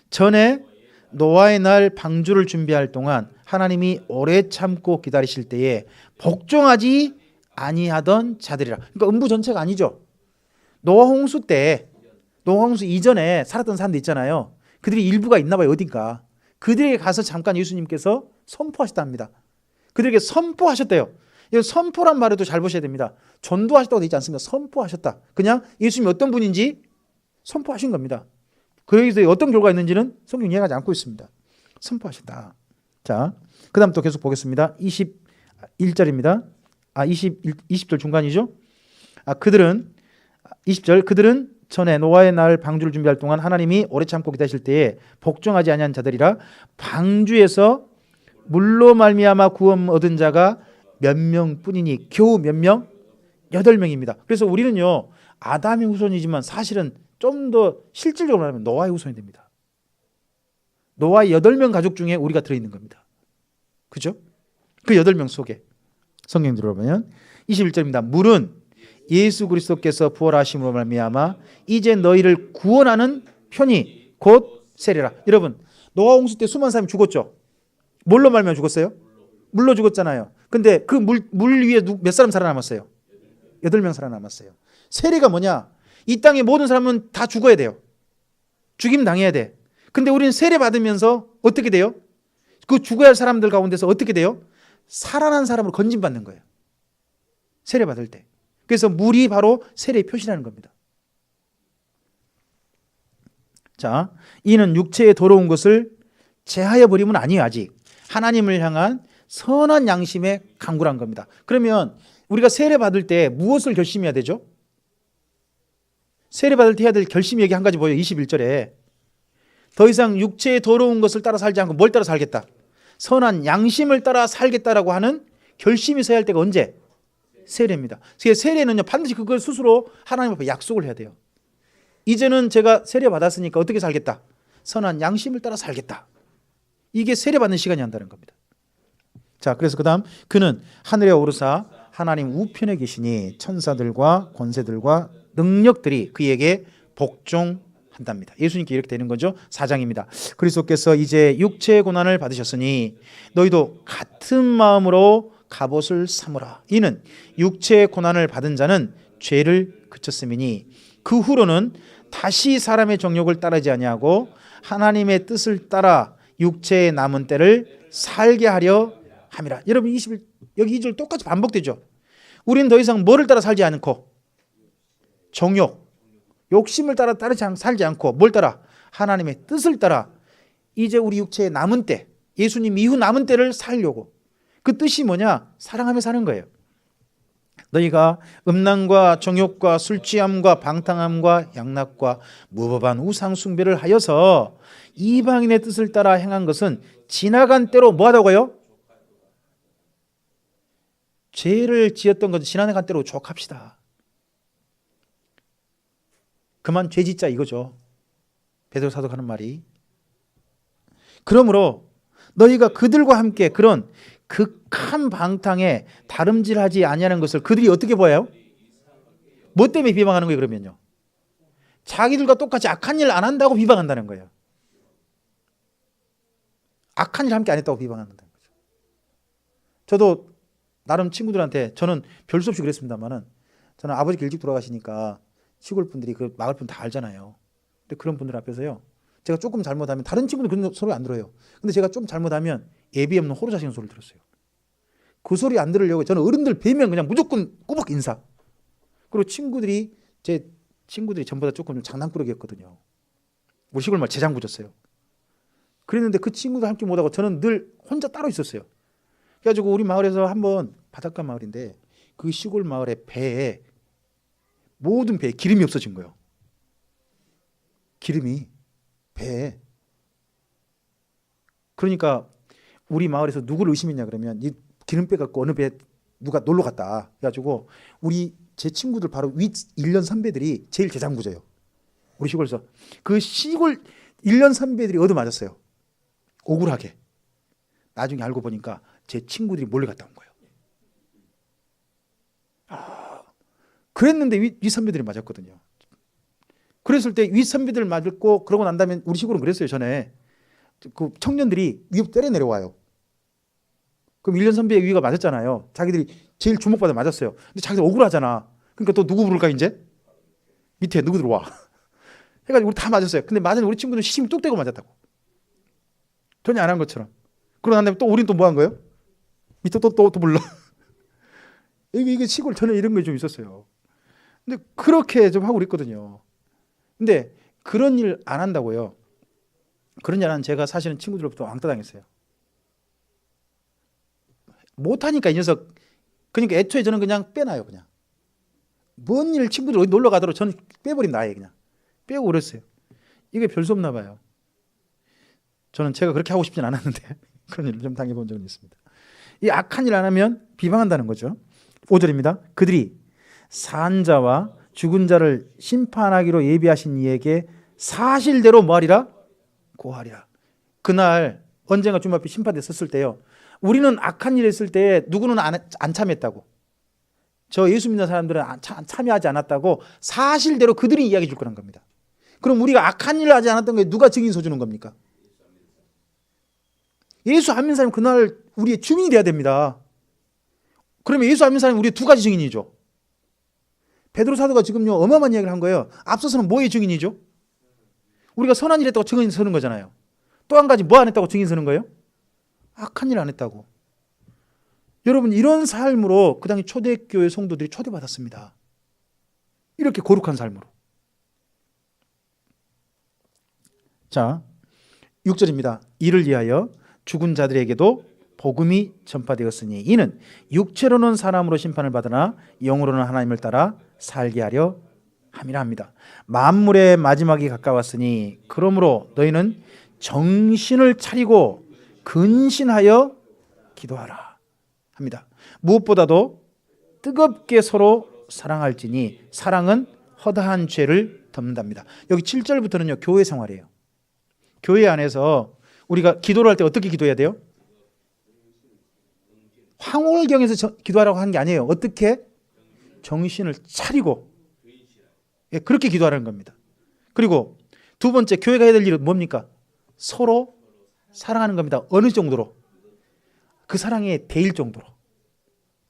전에 노아의 날 방주를 준비할 동안 하나님이 오래 참고 기다리실 때에 복종하지 아니하던 자들이라. 그러니까 음부 전체가 아니죠. 노아 홍수 때, 노아 홍수 이전에 살았던 사람들 있잖아요. 그들이 일부가 있나 봐요. 어딘가. 그들에게 가서 잠깐 예수님께서 선포하셨답니다. 그들에게 선포하셨대요. 이 선포란 말에도 잘 보셔야 됩니다. 전도하셨다고 되어 있지 않습니다. 선포하셨다. 그냥 예수님이 어떤 분인지 선포하신 겁니다. 거기서 어떤 결과가 있는지는 성경 이해하지 않고 있습니다. 선포하셨다. 자, 그 다음 또 계속 보겠습니다. 21절입니다. 20절 중간이죠. 그들은 20절, 그들은 전에 노아의 날 방주를 준비할 동안 하나님이 오래 참고 기다리실 때에 복종하지 아니한 자들이라. 방주에서 물로 말미암아 구원 얻은 자가 몇 명뿐이니, 겨우 몇 명? 8명입니다. 그래서 우리는요, 아담의 후손이지만 사실은 좀 더 실질적으로 말하면 노아의 후손이 됩니다. 노아의 8명 가족 중에 우리가 들어있는 겁니다. 그죠? 그 8명 속에 성경 들어보면 21절입니다. 물은 예수 그리스도께서 부활하심으로 말미암아 이제 너희를 구원하는 편이 곧 세례라. 여러분, 노아 홍수 때 수많은 사람이 죽었죠. 뭘로 말미암아 죽었어요? 물로 죽었잖아요. 근데 그 물 위에 몇 사람 살아남았어요? 8명 살아남았어요. 세례가 뭐냐? 이 땅의 모든 사람은 다 죽어야 돼요. 죽임 당해야 돼. 근데 우리는 세례 받으면서 어떻게 돼요? 그 죽어야 할 사람들 가운데서 어떻게 돼요? 살아난 사람으로 건진받는 거예요. 세례 받을 때. 그래서 물이 바로 세례의 표시라는 겁니다. 자, 이는 육체의 더러운 것을 제하여 버림은 아니에요. 아직 하나님을 향한 선한 양심에 강구란 겁니다. 그러면 우리가 세례 받을 때 무엇을 결심해야 되죠? 세례 받을 때 해야 될 결심이 여기 한 가지 보여요. 21절에 더 이상 육체의 더러운 것을 따라 살지 않고 뭘 따라 살겠다? 선한 양심을 따라 살겠다라고 하는 결심이 서야 할 때가 언제? 세례입니다. 세례는요 반드시 그걸 스스로 하나님 앞에 약속을 해야 돼요. 이제는 제가 세례 받았으니까 어떻게 살겠다? 선한 양심을 따라 살겠다. 이게 세례 받는 시간이 한다는 겁니다. 자, 그래서 그다음 그는 하늘에 오르사 하나님 우편에 계시니 천사들과 권세들과 능력들이 그에게 복종한답니다. 예수님께 이렇게 되는 거죠. 4장입니다. 그리스도께서 이제 육체의 고난을 받으셨으니 너희도 같은 마음으로 갑옷을 삼으라. 이는 육체의 고난을 받은 자는 죄를 그쳤음이니 그 후로는 다시 사람의 정욕을 따르지 아니하고 하나님의 뜻을 따라 육체의 남은 때를 살게 하려 함이라. 여러분 여기 2절 똑같이 반복되죠. 우리는 더 이상 뭐를 따라 살지 않고 정욕, 욕심을 따라 살지 않고 뭘 따라? 하나님의 뜻을 따라 이제 우리 육체의 남은 때, 예수님 이후 남은 때를 살려고. 그 뜻이 뭐냐? 사랑하며 사는 거예요. 너희가 음란과 정욕과 술취함과 방탕함과 양락과 무법한 우상 숭배를 하여서 이방인의 뜻을 따라 행한 것은 지나간 때로 뭐 하다고요? 죄를 지었던 것은 지나간 때로 족합시다. 그만 죄 짓자 이거죠. 베드로 사도가 하는 말이. 그러므로 너희가 그들과 함께 그런 극한 방탕에 다름질하지 아니하는 것을 그들이 어떻게 보아요? 뭐 때문에 비방하는 거예요? 그러면요, 자기들과 똑같이 악한 일 안 한다고 비방한다는 거예요. 악한 일 함께 안 했다고 비방한다는 거죠. 저도 나름 친구들한테, 저는 별 수 없이 그랬습니다만은, 저는 아버지가 일찍 돌아가시니까 시골 분들이 그 마을 분 다 알잖아요. 근데 그런 분들 앞에서요, 제가 조금 잘못하면 다른 친구들 그런 소리 안 들어요. 근데 제가 좀 잘못하면 예비 없는 호로 자시는 소리를 들었어요. 그 소리 안 들으려고 저는 어른들 뵈면 그냥 무조건 꾸벅 인사. 그리고 제 친구들이 전부 다 조금 장난꾸러기였거든요. 우리 시골 말 재장부졌어요. 그랬는데 그 친구들 함께 못하고 저는 늘 혼자 따로 있었어요. 그래가지고 우리 마을에서 한번, 바닷가 마을인데 그 시골 마을의 배에, 모든 배에 기름이 없어진 거예요. 기름이 배에. 그러니까 우리 마을에서 누구를 의심했냐 그러면, 이 기름 빼갖고 어느 배에 누가 놀러 갔다. 그래가지고 제 친구들 바로 윗 1년 선배들이 제일 재장구져요. 우리 시골에서. 그 시골 1년 선배들이 얻어맞았어요. 억울하게. 나중에 알고 보니까 제 친구들이 몰래 갔다 온 거예요. 그랬는데 윗 선배들이 맞았거든요. 그랬을 때 윗 선배들 맞고 그러고 난 다음에 우리 시골은 그랬어요. 전에 그 청년들이 위 때려 내려와요. 그럼 1년 선배의 위가 맞았잖아요. 자기들이 제일 주목받아 맞았어요. 근데 자기들 억울하잖아. 그러니까 또 누구 부를까 이제? 밑에 누구 들어와. 해가지고 우리 다 맞았어요. 근데 맞은 우리 친구들은 시심이 뚝 떼고 맞았다고. 전혀 안 한 것처럼. 그러고 난 다음에 또 우린 또 뭐 한 거예요? 밑에 또 불러. 이게 시골 전에 이런 게 좀 있었어요. 근데 그렇게 좀 하고 그랬거든요. 근데 그런 일 안 한다고요. 그런 일 안 하는 제가 사실은 친구들로부터 왕따 당했어요. 못하니까 이 녀석. 그러니까 애초에 저는 그냥 빼놔요. 그냥 뭔 일, 친구들 어디 놀러 가도록 저는 빼버린다. 아예 그냥 빼고 그랬어요. 이게 별 수 없나 봐요. 저는 제가 그렇게 하고 싶진 않았는데 그런 일을 좀 당해본 적은 있습니다. 이 악한 일 안 하면 비방한다는 거죠. 5절입니다. 그들이 산자와 죽은 자를 심판하기로 예비하신 이에게 사실대로 뭐하리라? 고하리라. 그날 언젠가 주님 앞에 심판됐었을 때요, 우리는 악한 일 했을 때 누구는 안 참여했다고, 저 예수 믿는 사람들은 참여하지 않았다고 사실대로 그들이 이야기해 줄 거란 겁니다. 그럼 우리가 악한 일을 하지 않았던 게 누가 증인 서주는 겁니까? 예수 안 믿는 사람은 그날 우리의 주민이 돼야 됩니다. 그러면 예수 안 믿는 사람은 우리의 두 가지 증인이죠. 베드로 사도가 지금요 어마어마한 이야기를 한 거예요. 앞서서는 뭐의 증인이죠? 우리가 선한 일 했다고 증인 서는 거잖아요. 또 한 가지 뭐 안 했다고 증인 서는 거예요? 악한 일 안 했다고. 여러분, 이런 삶으로 그 당시 초대교회 성도들이 초대받았습니다. 이렇게 거룩한 삶으로. 자, 6절입니다. 이를 위하여 죽은 자들에게도 복음이 전파되었으니 이는 육체로는 사람으로 심판을 받으나 영으로는 하나님을 따라 살게 하려 함이라 합니다. 만물의 마지막이 가까웠으니 그러므로 너희는 정신을 차리고 근신하여 기도하라 합니다. 무엇보다도 뜨겁게 서로 사랑할지니 사랑은 허다한 죄를 덮는답니다. 여기 7절부터는요 교회 생활이에요. 교회 안에서 우리가 기도를 할 때 어떻게 기도해야 돼요? 황홀경에서 기도하라고 하는 게 아니에요. 어떻게? 정신을 차리고 그렇게 기도하라는 겁니다. 그리고 두 번째 교회가 해야 될 일은 뭡니까? 서로 사랑하는 겁니다. 어느 정도로? 그 사랑에 대일 정도로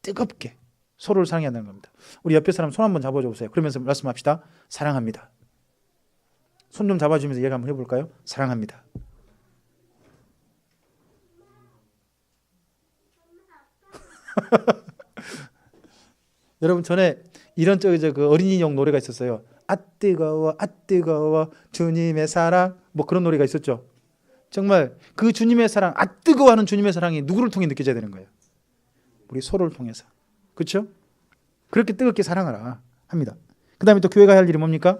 뜨겁게 서로를 사랑해야 한다는 겁니다. 우리 옆에 사람 손 한번 잡아줘 보세요. 그러면서 말씀합시다. 사랑합니다. 손 좀 잡아주면서 얘기 한번 해볼까요? 사랑합니다. 여러분 전에 이런 그 어린이용 노래가 있었어요. 아 뜨거워 주님의 사랑 뭐 그런 노래가 있었죠. 정말 그 주님의 사랑 뜨거워하는 주님의 사랑이 누구를 통해 느껴져야 되는 거예요? 우리 서로를 통해서. 그렇죠? 그렇게 뜨겁게 사랑하라 합니다. 그 다음에 또 교회가 할 일이 뭡니까?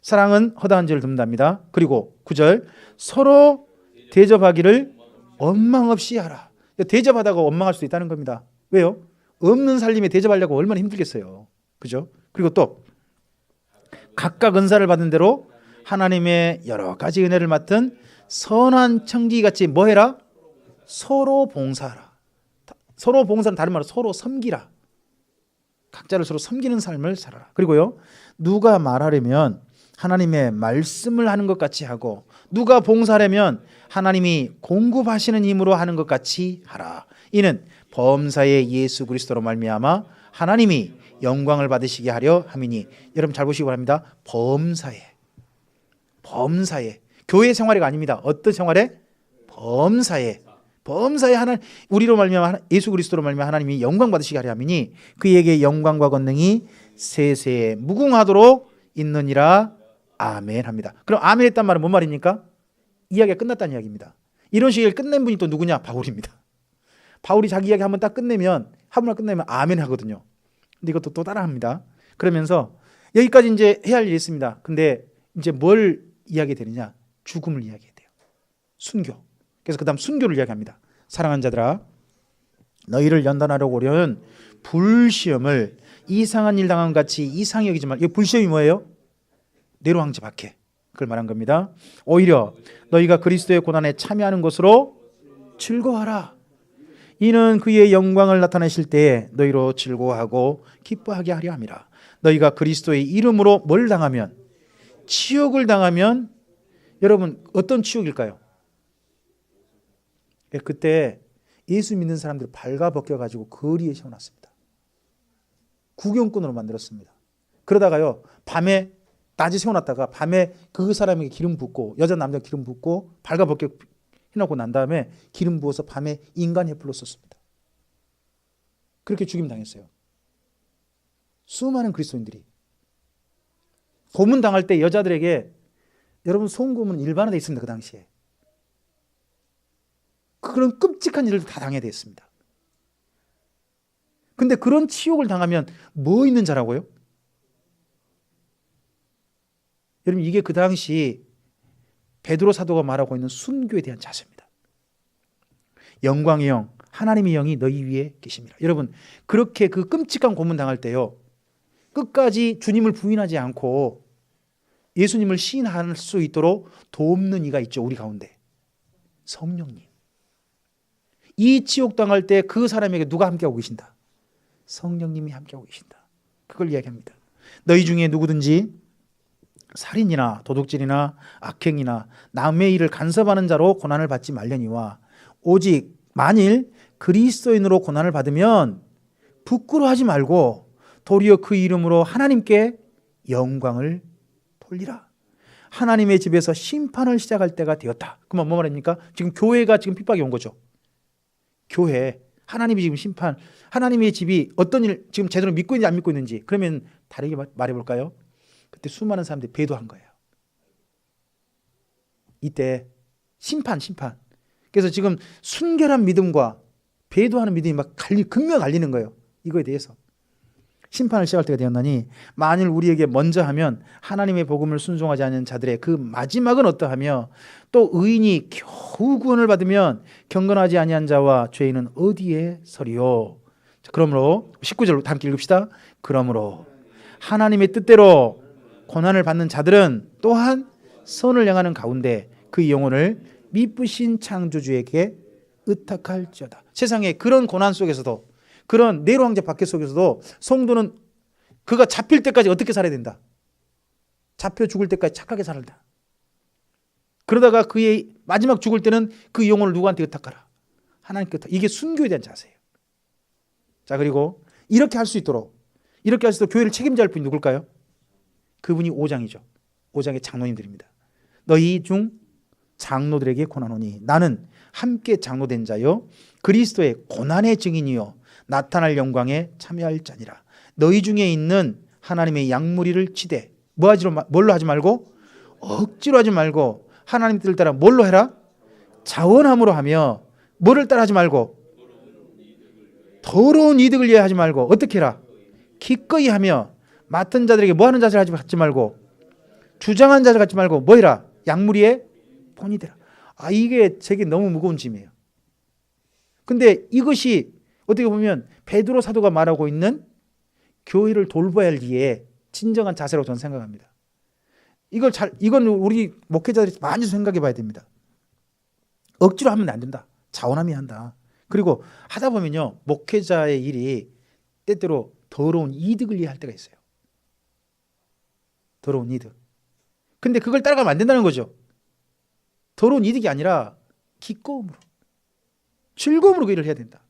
사랑은 허다한 죄를 덮는답니다. 그리고 9절 서로 대접하기를 원망 없이 하라. 대접하다가 원망할 수도 있다는 겁니다. 왜요? 없는 살림에 대접하려고 얼마나 힘들겠어요. 그죠? 그리고 또 각각 은사를 받은 대로 하나님의 여러 가지 은혜를 맡은 선한 청지기같이 뭐 해라? 서로 봉사하라. 서로 봉사는 다른 말로 서로 섬기라. 각자를 서로 섬기는 삶을 살아라. 그리고요 누가 말하려면 하나님의 말씀을 하는 것 같이 하고 누가 봉사하려면 하나님이 공급하시는 힘으로 하는 것 같이 하라. 이는 범사의 예수 그리스도로 말미암아 하나님이 영광을 받으시게 하려 함이니. 여러분 잘 보시기 바랍니다. 범사에 교회 생활이가 아닙니다. 어떤 생활에? 범사에 하나님 우리로 말미암아 예수 그리스도로 말미암아 하나님이 영광 받으시게 하려 함이니 그에게 영광과 권능이 세세에 무궁하도록 있느니라. 아멘 합니다. 그럼 아멘 했단 말은 뭔 말입니까? 이야기가 끝났다는 이야기입니다. 이런 식의 끝낸 분이 또 누구냐? 바울입니다. 바울이 자기 이야기 한번 딱 끝내면 아멘 하거든요. 근데 이것도 또 따라합니다. 그러면서 여기까지 이제 해야 할 일이 있습니다. 근데 이제 뭘 이야기 되느냐? 죽음을 이야기해야 돼요. 순교. 그래서 그 다음 순교를 이야기합니다. 사랑하는 자들아 너희를 연단하려고 오려는 불시험을 이상한 일 당한 같이 이상히 여기지 말라. 이 불시험이 뭐예요? 네로 황제 박해. 그걸 말한 겁니다. 오히려 너희가 그리스도의 고난에 참여하는 것으로 즐거워하라. 이는 그의 영광을 나타내실 때에 너희로 즐거워하고 기뻐하게 하려 함이라. 너희가 그리스도의 이름으로 뭘 당하면? 치욕을 당하면 여러분 어떤 치욕일까요? 그때 예수 믿는 사람들 발가벗겨가지고 거리에 세워놨습니다. 구경꾼으로 만들었습니다. 그러다가요 밤에 낮에 세워놨다가 밤에 그 사람에게 기름 붓고 여자 남자 기름 붓고 발가벗겨 해놓고 난 다음에 기름 부어서 밤에 인간 횃불로 썼습니다. 그렇게 죽임 당했어요. 수많은 그리스도인들이 고문 당할 때 여자들에게 여러분 송고문은 일반화되어 있습니다. 그 당시에 그런 끔찍한 일을 다 당해야 됐습니다. 근데 그런 치욕을 당하면 뭐 있는 자라고요? 여러분 이게 그 당시 베드로 사도가 말하고 있는 순교에 대한 자세입니다. 영광의 영 하나님의 영이 너희 위에 계십니다. 여러분 그렇게 그 끔찍한 고문 당할 때요 끝까지 주님을 부인하지 않고 예수님을 시인할 수 있도록 돕는 이가 있죠. 우리 가운데 성령님. 이 치욕 당할 때 그 사람에게 누가 함께하고 계신다? 성령님이 함께하고 계신다. 그걸 이야기합니다. 너희 중에 누구든지 살인이나 도둑질이나 악행이나 남의 일을 간섭하는 자로 고난을 받지 말려니와 오직 만일 그리스도인으로 고난을 받으면 부끄러워하지 말고 도리어 그 이름으로 하나님께 영광을 돌리라. 하나님의 집에서 심판을 시작할 때가 되었다. 그러면 뭐 말입니까? 지금 교회가 지금 핍박이 온 거죠. 교회 하나님이 지금 심판 하나님의 집이 어떤 일 지금 제대로 믿고 있는지 안 믿고 있는지 그러면 다르게 말해볼까요? 그때 수많은 사람들이 배도한 거예요. 이때 심판. 그래서 지금 순결한 믿음과 배도하는 믿음이 막 극명 갈리는 거예요. 이거에 대해서. 심판을 시작할 때가 되었나니 만일 우리에게 먼저 하면 하나님의 복음을 순종하지 않는 자들의 그 마지막은 어떠하며 또 의인이 겨우 구원을 받으면 경건하지 아니한 자와 죄인은 어디에 서리요. 자, 그러므로 19절 함께 읽읍시다. 그러므로 하나님의 뜻대로 고난을 받는 자들은 또한 선을 향하는 가운데 그 영혼을 미쁘신 창조주에게 의탁할지어다. 세상에 그런 고난 속에서도, 그런 네로 황제 박해 속에서도 성도는 그가 잡힐 때까지 어떻게 살아야 된다? 잡혀 죽을 때까지 착하게 살아야 된다. 그러다가 그의 마지막 죽을 때는 그 영혼을 누구한테 의탁하라? 하나님께 의탁. 이게 순교에 대한 자세예요. 자, 그리고 이렇게 할 수 있도록 교회를 책임져야 할 분이 누굴까요? 그분이 5장이죠. 5장의 장로님들입니다. 너희 중 장로들에게 고난오니 나는 함께 장로된 자요 그리스도의 고난의 증인이요 나타날 영광에 참여할 자니라. 너희 중에 있는 하나님의 양무리를 치되 뭘로 하지 말고, 억지로 하지 말고 하나님 뜻을 따라 뭘로 해라? 자원함으로 하며, 뭐를 따라 하지 말고, 더러운 이득을 위해 하지 말고, 어떻게 해라? 기꺼이 하며, 맡은 자들에게 뭐 하는 자세를 갖지 말고, 주장한 자세를 갖지 말고 뭐 해라? 양무리의 본이 되라. 이게 제게 너무 무거운 짐이에요. 근데 이것이 어떻게 보면 베드로 사도가 말하고 있는 교회를 돌봐야 할 일의 진정한 자세라고 저는 생각합니다. 이건 우리 목회자들이 많이 생각해 봐야 됩니다. 억지로 하면 안 된다. 자원함이 한다. 그리고 하다 보면요, 목회자의 일이 때때로 더러운 이득을 위해 할 때가 있어요. 더러운 이득. 근데 그걸 따라가면 안 된다는 거죠. 더러운 이득이 아니라 기꺼움으로, 즐거움으로 그 일을 해야 된다.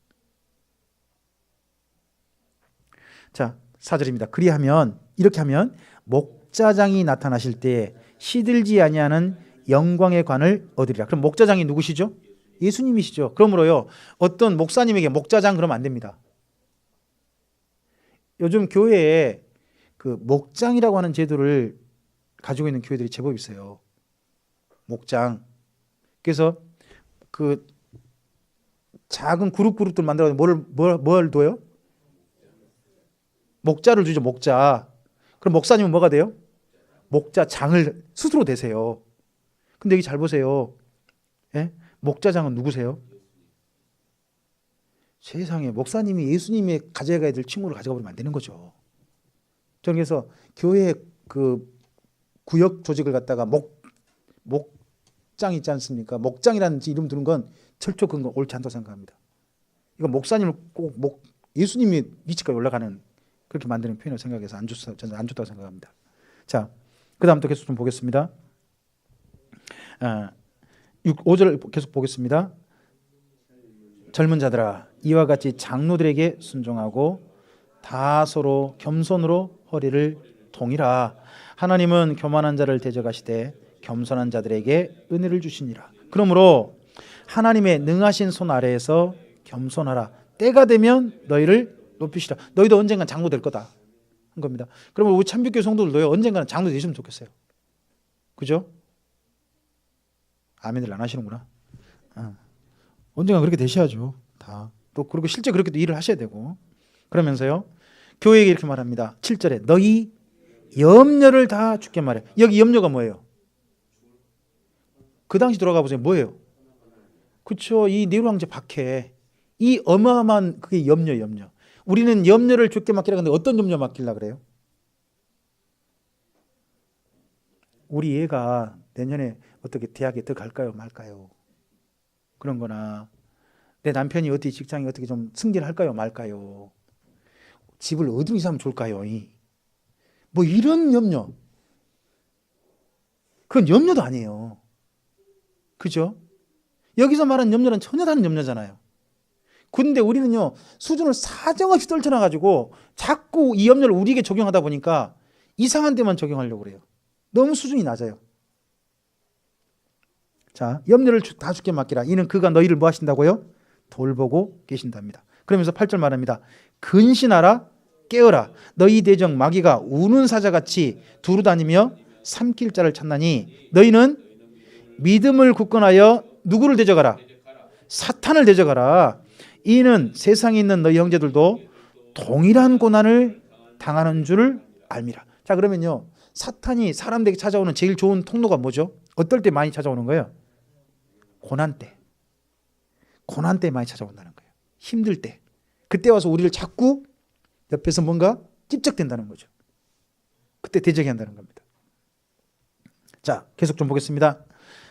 자, 4절입니다. 그리하면, 이렇게 하면 목자장이 나타나실 때 시들지 아니하는 영광의 관을 얻으리라. 그럼 목자장이 누구시죠? 예수님이시죠. 그러므로요, 어떤 목사님에게 목자장 그러면 안 됩니다. 요즘 교회에 그 목장이라고 하는 제도를 가지고 있는 교회들이 제법 있어요. 목장. 그래서 그 작은 그룹들 만들어서 뭘 둬요? 목자를 주죠. 목자. 그럼 목사님은 뭐가 돼요? 목자장을 스스로 되세요. 근데 여기 잘 보세요. 예? 목자장은 누구세요? 세상에, 목사님이 예수님이 가져가야 될 친구를 가져가 버리면 안 되는 거죠. 저는 그래서 교회 그 구역 조직을 갖다가 목장 있지 않습니까? 목장이라는 이름 두는 건 철저 그건 옳지 않다고 생각합니다. 이거 목사님을 꼭 예수님이 위치까지 올라가는 그렇게 만드는 표현을 생각해서 저는 안 좋다고 생각합니다. 자, 그 다음부터 계속 좀 보겠습니다. 5절 계속 보겠습니다. 젊은 자들아, 이와 같이 장로들에게 순종하고 다 서로 겸손으로 허리를 동이라. 하나님은 교만한 자를 대적하시되 겸손한 자들에게 은혜를 주시니라. 그러므로 하나님의 능하신 손 아래에서 겸손하라. 때가 되면 너희를 높이시라. 너희도 언젠간 장로 될 거다 한 겁니다. 그러면 우리 참빛교회 성도들도요, 언젠가는 장로 되시면 좋겠어요. 그죠? 아멘들 안 하시는구나. 언젠가 그렇게 되셔야죠. 다. 또 그리고 실제 그렇게 일을 하셔야 되고. 그러면서요, 교회에게 이렇게 말합니다. 7절에 너희 염려를 다 주께 말해. 여기 염려가 뭐예요? 그 당시 돌아가 보세요. 뭐예요? 그렇죠. 이 네로 황제 박해, 이 어마어마한 그게 염려. 우리는 염려를 주께 맡기라 하는데 어떤 염려 맡기려 그래요? 우리 애가 내년에 어떻게 대학에 들어갈까요 말까요? 그런 거나 내 남편이 어떻게 직장이 어떻게 좀 승진할까요 말까요? 집을 어디로 이사하면 좋을까요? 뭐 이런 염려. 그건 염려도 아니에요. 그죠? 여기서 말하는 염려는 전혀 다른 염려잖아요. 근데 우리는요, 수준을 사정없이 떨쳐놔가지고 자꾸 이 염려를 우리에게 적용하다 보니까 이상한 데만 적용하려고 그래요. 너무 수준이 낮아요. 자, 염려를 다 주께 맡기라. 이는 그가 너희를 뭐 하신다고요? 돌보고 계신답니다. 그러면서 8절 말합니다. 근신하라, 깨어라. 너희 대적 마귀가 우는 사자같이 두루 다니며 삼킬 자를 찾나니 너희는 믿음을 굳건하여 누구를 대적하라? 사탄을 대적하라. 이는 세상에 있는 너희 형제들도 동일한 고난을 당하는 줄을 알미라. 자, 그러면요, 사탄이 사람들에게 찾아오는 제일 좋은 통로가 뭐죠? 어떨 때 많이 찾아오는 거예요? 고난 때. 고난 때 많이 찾아온다는 거예요. 힘들 때. 그때 와서 우리를 자꾸 옆에서 뭔가 찝적댄다는 거죠. 그때 대적해야 한다는 겁니다. 자, 계속 좀 보겠습니다.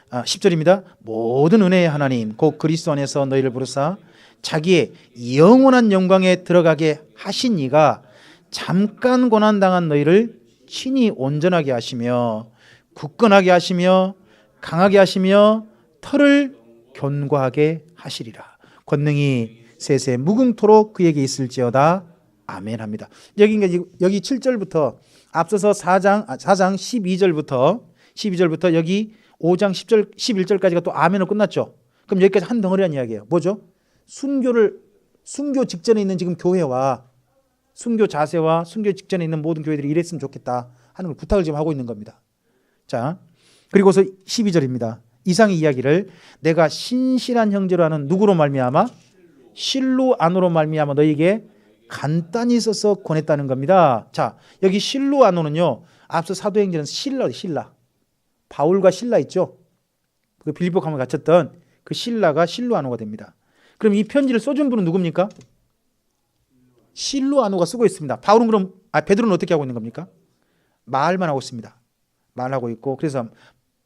10절입니다. 모든 은혜의 하나님 곧 그리스도 안에서 너희를 부르사 자기의 영원한 영광에 들어가게 하신 이가 잠깐 고난당한 너희를 친히 온전하게 하시며 굳건하게 하시며 강하게 하시며 털을 견고하게 하시리라. 권능이 세세 무궁토록 그에게 있을지어다. 아멘 합니다. 여기 7절부터 앞서서 4장 12절부터 여기 5장 10절 11절까지가 또 아멘으로 끝났죠. 그럼 여기까지 한 덩어리란 이야기예요. 뭐죠? 순교 직전에 있는 지금 교회와 순교 자세와 순교 직전에 있는 모든 교회들이 이랬으면 좋겠다 하는 걸 부탁을 지금 하고 있는 겁니다. 자, 그리고서 12절입니다. 이상의 이야기를 내가 신실한 형제로 하는 누구로 말미암아? 실로 안으로 말미암아 너희에게 간단히 써서 권했다는 겁니다. 자, 여기 실로 안으로는요, 앞서 사도행전은 신라 바울과 신라 있죠. 그 빌립보 감옥에 갇혔던 그 신라가 실로 안오가 됩니다. 그럼 이 편지를 써준 분은 누굽니까? 실로 안오가 쓰고 있습니다. 바울은 그럼 베드로는 어떻게 하고 있는 겁니까? 말만 하고 있습니다. 말하고 있고, 그래서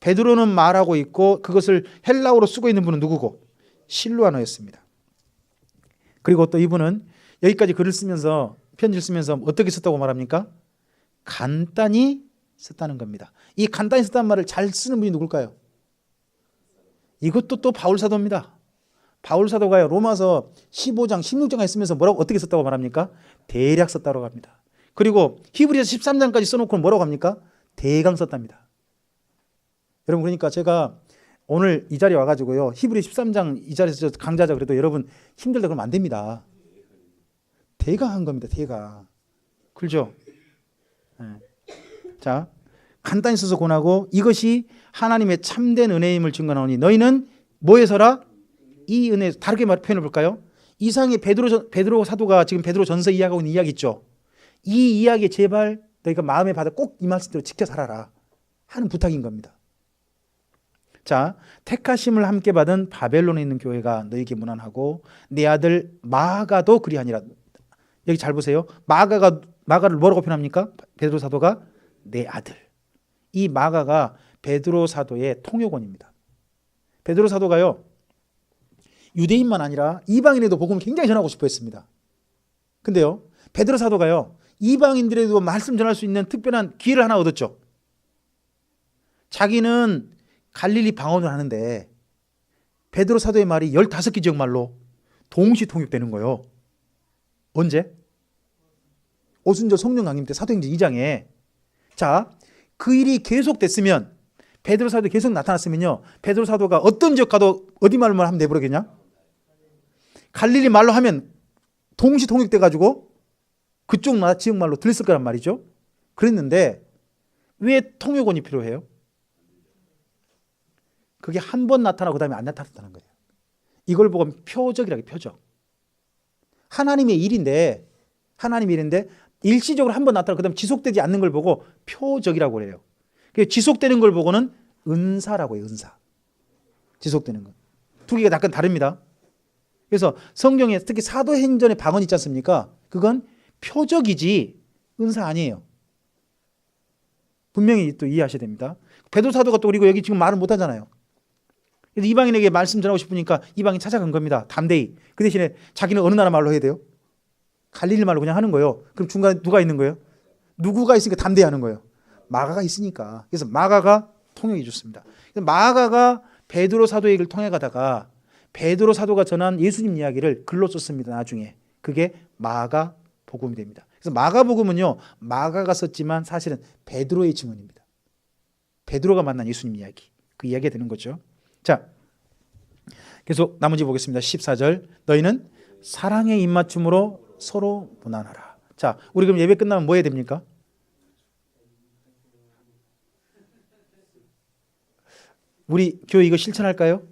베드로는 말하고 있고 그것을 헬라어로 쓰고 있는 분은 누구고? 실로 안오였습니다. 그리고 또 이분은 여기까지 글을 쓰면서 편지를 쓰면서 어떻게 썼다고 말합니까? 간단히 썼다는 겁니다. 이 간단히 썼다는 말을 잘 쓰는 분이 누굴까요? 이것도 또 바울 사도입니다. 바울 사도가요, 로마서 15장 16장에 쓰면서 뭐라고 어떻게 썼다고 말합니까? 대략 썼다고 합니다. 그리고 히브리서 13장까지 써놓고 뭐라고 합니까? 대강 썼답니다. 여러분, 그러니까 제가 오늘 이 자리에 와가지고요, 히브리 13장 이 자리에서 강좌하자 그래도 여러분 힘들다 그러면 안 됩니다. 대강 한 겁니다. 대강. 그렇죠? 네. 자, 간단히 써서 권하고 이것이 하나님의 참된 은혜임을 증거하노니 너희는 뭐에서라? 이 은혜, 다르게 표현해 볼까요? 이상의 베드로 사도가 지금 베드로 전서 이야기하고 있는 이야기 있죠. 이 이야기에 제발 너희가 마음에 받아 꼭 이 말씀대로 지켜 살아라 하는 부탁인 겁니다. 자, 택하심을 함께 받은 바벨론에 있는 교회가 너희에게 문안하고 내 아들 마가도 그리하니라. 여기 잘 보세요. 마가를 뭐라고 표현합니까? 베드로 사도가 내 아들. 이 마가가 베드로 사도의 통역원입니다. 베드로 사도가요, 유대인만 아니라 이방인에도 복음을 굉장히 전하고 싶어 했습니다. 근데요, 베드로 사도가요, 이방인들에도 말씀 전할 수 있는 특별한 기회를 하나 얻었죠. 자기는 갈릴리 방언을 하는데 베드로 사도의 말이 15개 지역말로 동시 통역되는 거예요. 언제? 오순절 성령 강림 때 사도행전 2장에. 자, 그 일이 계속됐으면, 베드로 사도 계속 나타났으면요, 베드로 사도가 어떤 지역 가도 어디 말만 하면 내버리겠냐? 갈릴리 말로 하면 동시 통역돼 가지고 그쪽 지역 말로 들렸을 거란 말이죠. 그랬는데 왜 통역원이 필요해요? 그게 한 번 나타나고 그다음에 안 나타났다는 거예요. 이걸 보고 표적이라고, 표적. 하나님의 일인데 일시적으로 한 번 나타나고 그다음에 지속되지 않는 걸 보고 표적이라고 해요. 지속되는 걸 보고는 은사라고 해요. 은사. 지속되는 것. 두 개가 약간 다릅니다. 그래서 성경에 특히 사도행전의 방언 있지 않습니까? 그건 표적이지 은사 아니에요. 분명히 또 이해하셔야 됩니다. 베드로 사도가 또 그리고 여기 지금 말을 못 하잖아요. 그래서 이방인에게 말씀 전하고 싶으니까 이방인 찾아간 겁니다. 담대히. 그 대신에 자기는 어느 나라 말로 해야 돼요? 갈릴리 말로 그냥 하는 거예요. 그럼 중간에 누가 있는 거예요? 누구가 있으니까 담대히 하는 거예요? 마가가 있으니까. 그래서 마가가 통역해 줬습니다. 마가가 베드로 사도 얘기를 통해가다가 베드로 사도가 전한 예수님 이야기를 글로 썼습니다. 나중에. 그게 마가 복음이 됩니다. 그래서 마가 복음은요, 마가가 썼지만 사실은 베드로의 증언입니다. 베드로가 만난 예수님 이야기. 그 이야기가 되는 거죠. 자, 계속 나머지 보겠습니다. 14절. 너희는 사랑의 입맞춤으로 서로 무난하라. 자, 우리 그럼 예배 끝나면 뭐 해야 됩니까? 우리 교회 이거 실천할까요?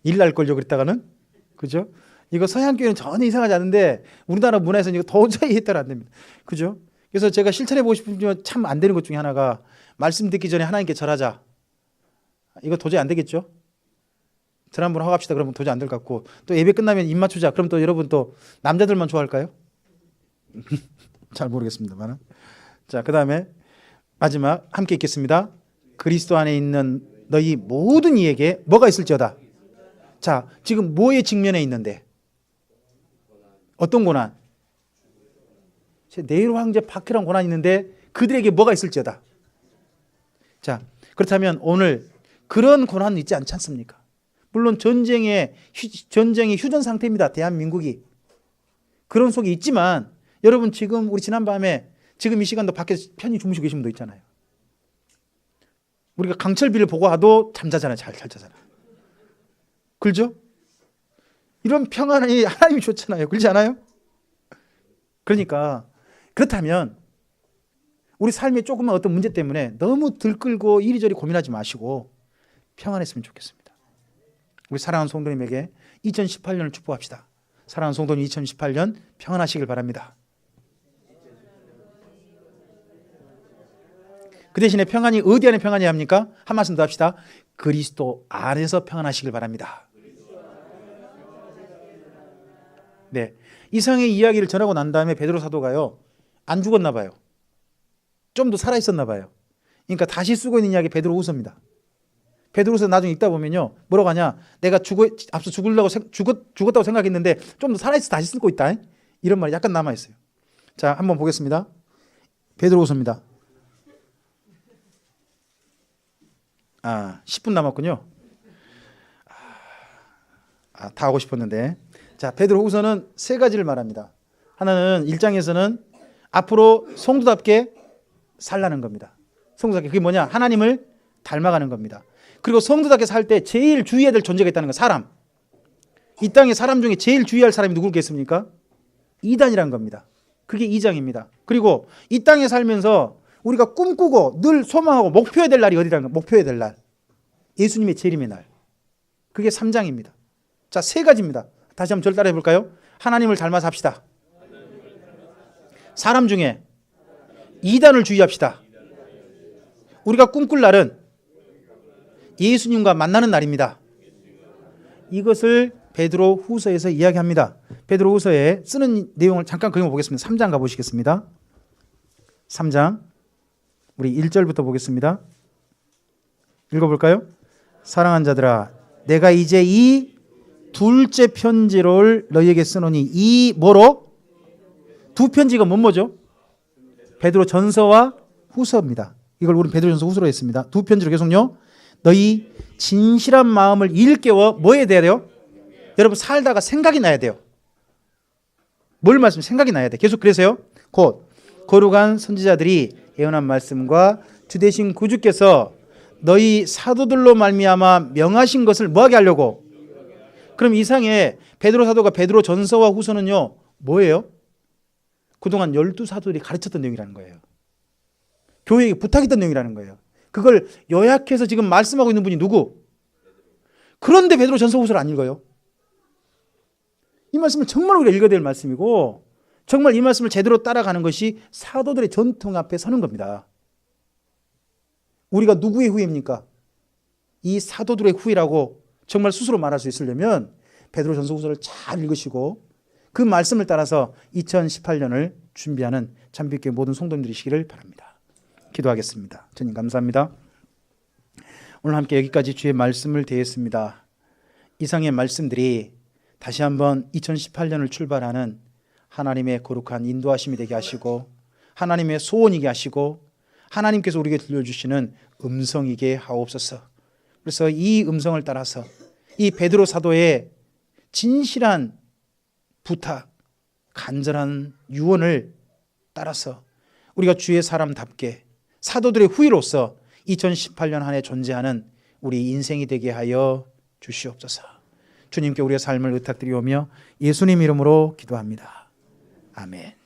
일 날 걸려 그랬다가는, 그죠? 이거 서양 교회는 전혀 이상하지 않은데 우리나라 문화에서는 이거 도저히 해결 안 됩니다. 그죠? 그래서 제가 실천해 보고 싶지만 참 안 되는 것 중에 하나가, 말씀 듣기 전에 하나님께 절하자. 이거 도저히 안 되겠죠? 절 한번 하고 합시다. 그러면 도저히 안 될 것 같고, 또 예배 끝나면 입 맞추자. 그럼 또 여러분 또 남자들만 좋아할까요? 잘 모르겠습니다만. 자, 그 다음에 마지막 함께 읽겠습니다. 그리스도 안에 있는 너희 모든 이에게 뭐가 있을지어다. 자, 지금 뭐에 직면해 있는데? 어떤 고난? 네로 황제 박해란 고난이 있는데 그들에게 뭐가 있을지어다. 자, 그렇다면 오늘 그런 고난은 있지 않지 않습니까? 물론 전쟁의 휴전 상태입니다. 대한민국이. 그런 속에 있지만 여러분, 지금 우리 지난밤에 지금 이 시간도 밖에서 편히 주무시고 계신 분도 있잖아요. 우리가 강철비를 보고 와도 잠자잖아요. 잘 자잖아요. 그렇죠? 이런 평안이 하나님이 줬잖아요. 그렇지 않아요? 그러니까 그렇다면 우리 삶에 조금만 어떤 문제 때문에 너무 들끓고 이리저리 고민하지 마시고 평안했으면 좋겠습니다. 우리 사랑하는 성도님에게 2018년을 축복합시다. 사랑하는 성도님, 2018년 평안하시길 바랍니다. 그 대신에 평안이 어디 안에 평안이 합니까? 한 말씀 더 합시다. 그리스도 안에서 평안하시길 바랍니다. 네, 이상의 이야기를 전하고 난 다음에 베드로 사도가요, 안 죽었나 봐요. 좀 더 살아있었나 봐요. 그러니까 다시 쓰고 있는 이야기 베드로후서입니다. 베드로후서 나중에 읽다 보면요, 뭐라고 하냐, 내가 앞서 죽었다고 생각했는데 좀 더 살아있어 다시 쓰고 있다, 이런 말이 약간 남아있어요. 자, 한번 보겠습니다. 베드로후서입니다. 10분 남았군요. 다 하고 싶었는데. 자, 베드로후서는 세 가지를 말합니다. 하나는 1장에서는 앞으로 성도답게 살라는 겁니다. 성도답게, 그게 뭐냐, 하나님을 닮아가는 겁니다. 그리고 성도답게 살 때 제일 주의해야 될 존재가 있다는 거, 사람. 이 땅의 사람 중에 제일 주의할 사람이 누구겠습니까? 이단이란 겁니다. 그게 2장입니다. 그리고 이 땅에 살면서 우리가 꿈꾸고 늘 소망하고 목표해야 될 날이 어디라는 거예요? 목표해야 될 날, 예수님의 재림의 날. 그게 3장입니다. 자, 세 가지입니다. 다시 한번 저를 따라해 볼까요? 하나님을 닮아서 합시다. 사람 중에 이단을 주의합시다. 우리가 꿈꿀 날은 예수님과 만나는 날입니다. 이것을 베드로후서에서 이야기합니다. 베드로후서에 쓰는 내용을 잠깐 그려보겠습니다. 3장 가보시겠습니다. 3장 우리 1절부터 보겠습니다. 읽어볼까요? 사랑하는 자들아, 내가 이제 이 둘째 편지를 너희에게 쓰노니, 이 뭐로? 두 편지가 뭐죠? 베드로 전서와 후서입니다. 이걸 우리 베드로 전서 후서로 했습니다. 두 편지로 계속요. 너희 진실한 마음을 일깨워 뭐 해야 돼요? 여러분, 살다가 생각이 나야 돼요. 뭘 말씀? 생각이 나야 돼. 계속 그래서요. 곧 거룩한 선지자들이 예언한 말씀과 주 되신 구주께서 너희 사도들로 말미암아 명하신 것을 뭐하게 하려고? 그럼 이상의 베드로 사도가 베드로 전서와 후서는요, 뭐예요? 그동안 12사도들이 가르쳤던 내용이라는 거예요. 교회에게 부탁했던 내용이라는 거예요. 그걸 요약해서 지금 말씀하고 있는 분이 누구? 그런데 베드로 전서 후서를 안 읽어요. 이 말씀을 정말 우리가 읽어야 될 말씀이고, 정말 이 말씀을 제대로 따라가는 것이 사도들의 전통 앞에 서는 겁니다. 우리가 누구의 후예입니까? 이 사도들의 후예라고 정말 스스로 말할 수 있으려면 베드로 전서 후서를 잘 읽으시고 그 말씀을 따라서 2018년을 준비하는 참빛교회 모든 성도님들이시기를 바랍니다. 기도하겠습니다. 주님 감사합니다. 오늘 함께 여기까지 주의 말씀을 대했습니다. 이상의 말씀들이 다시 한번 2018년을 출발하는 하나님의 거룩한 인도하심이 되게 하시고, 하나님의 소원이게 하시고, 하나님께서 우리에게 들려주시는 음성이게 하옵소서. 그래서 이 음성을 따라서 이 베드로 사도의 진실한 부탁, 간절한 유언을 따라서 우리가 주의 사람답게 사도들의 후예로서 2018년 한 해 존재하는 우리 인생이 되게 하여 주시옵소서. 주님께 우리의 삶을 의탁드리오며 예수님 이름으로 기도합니다. 아멘.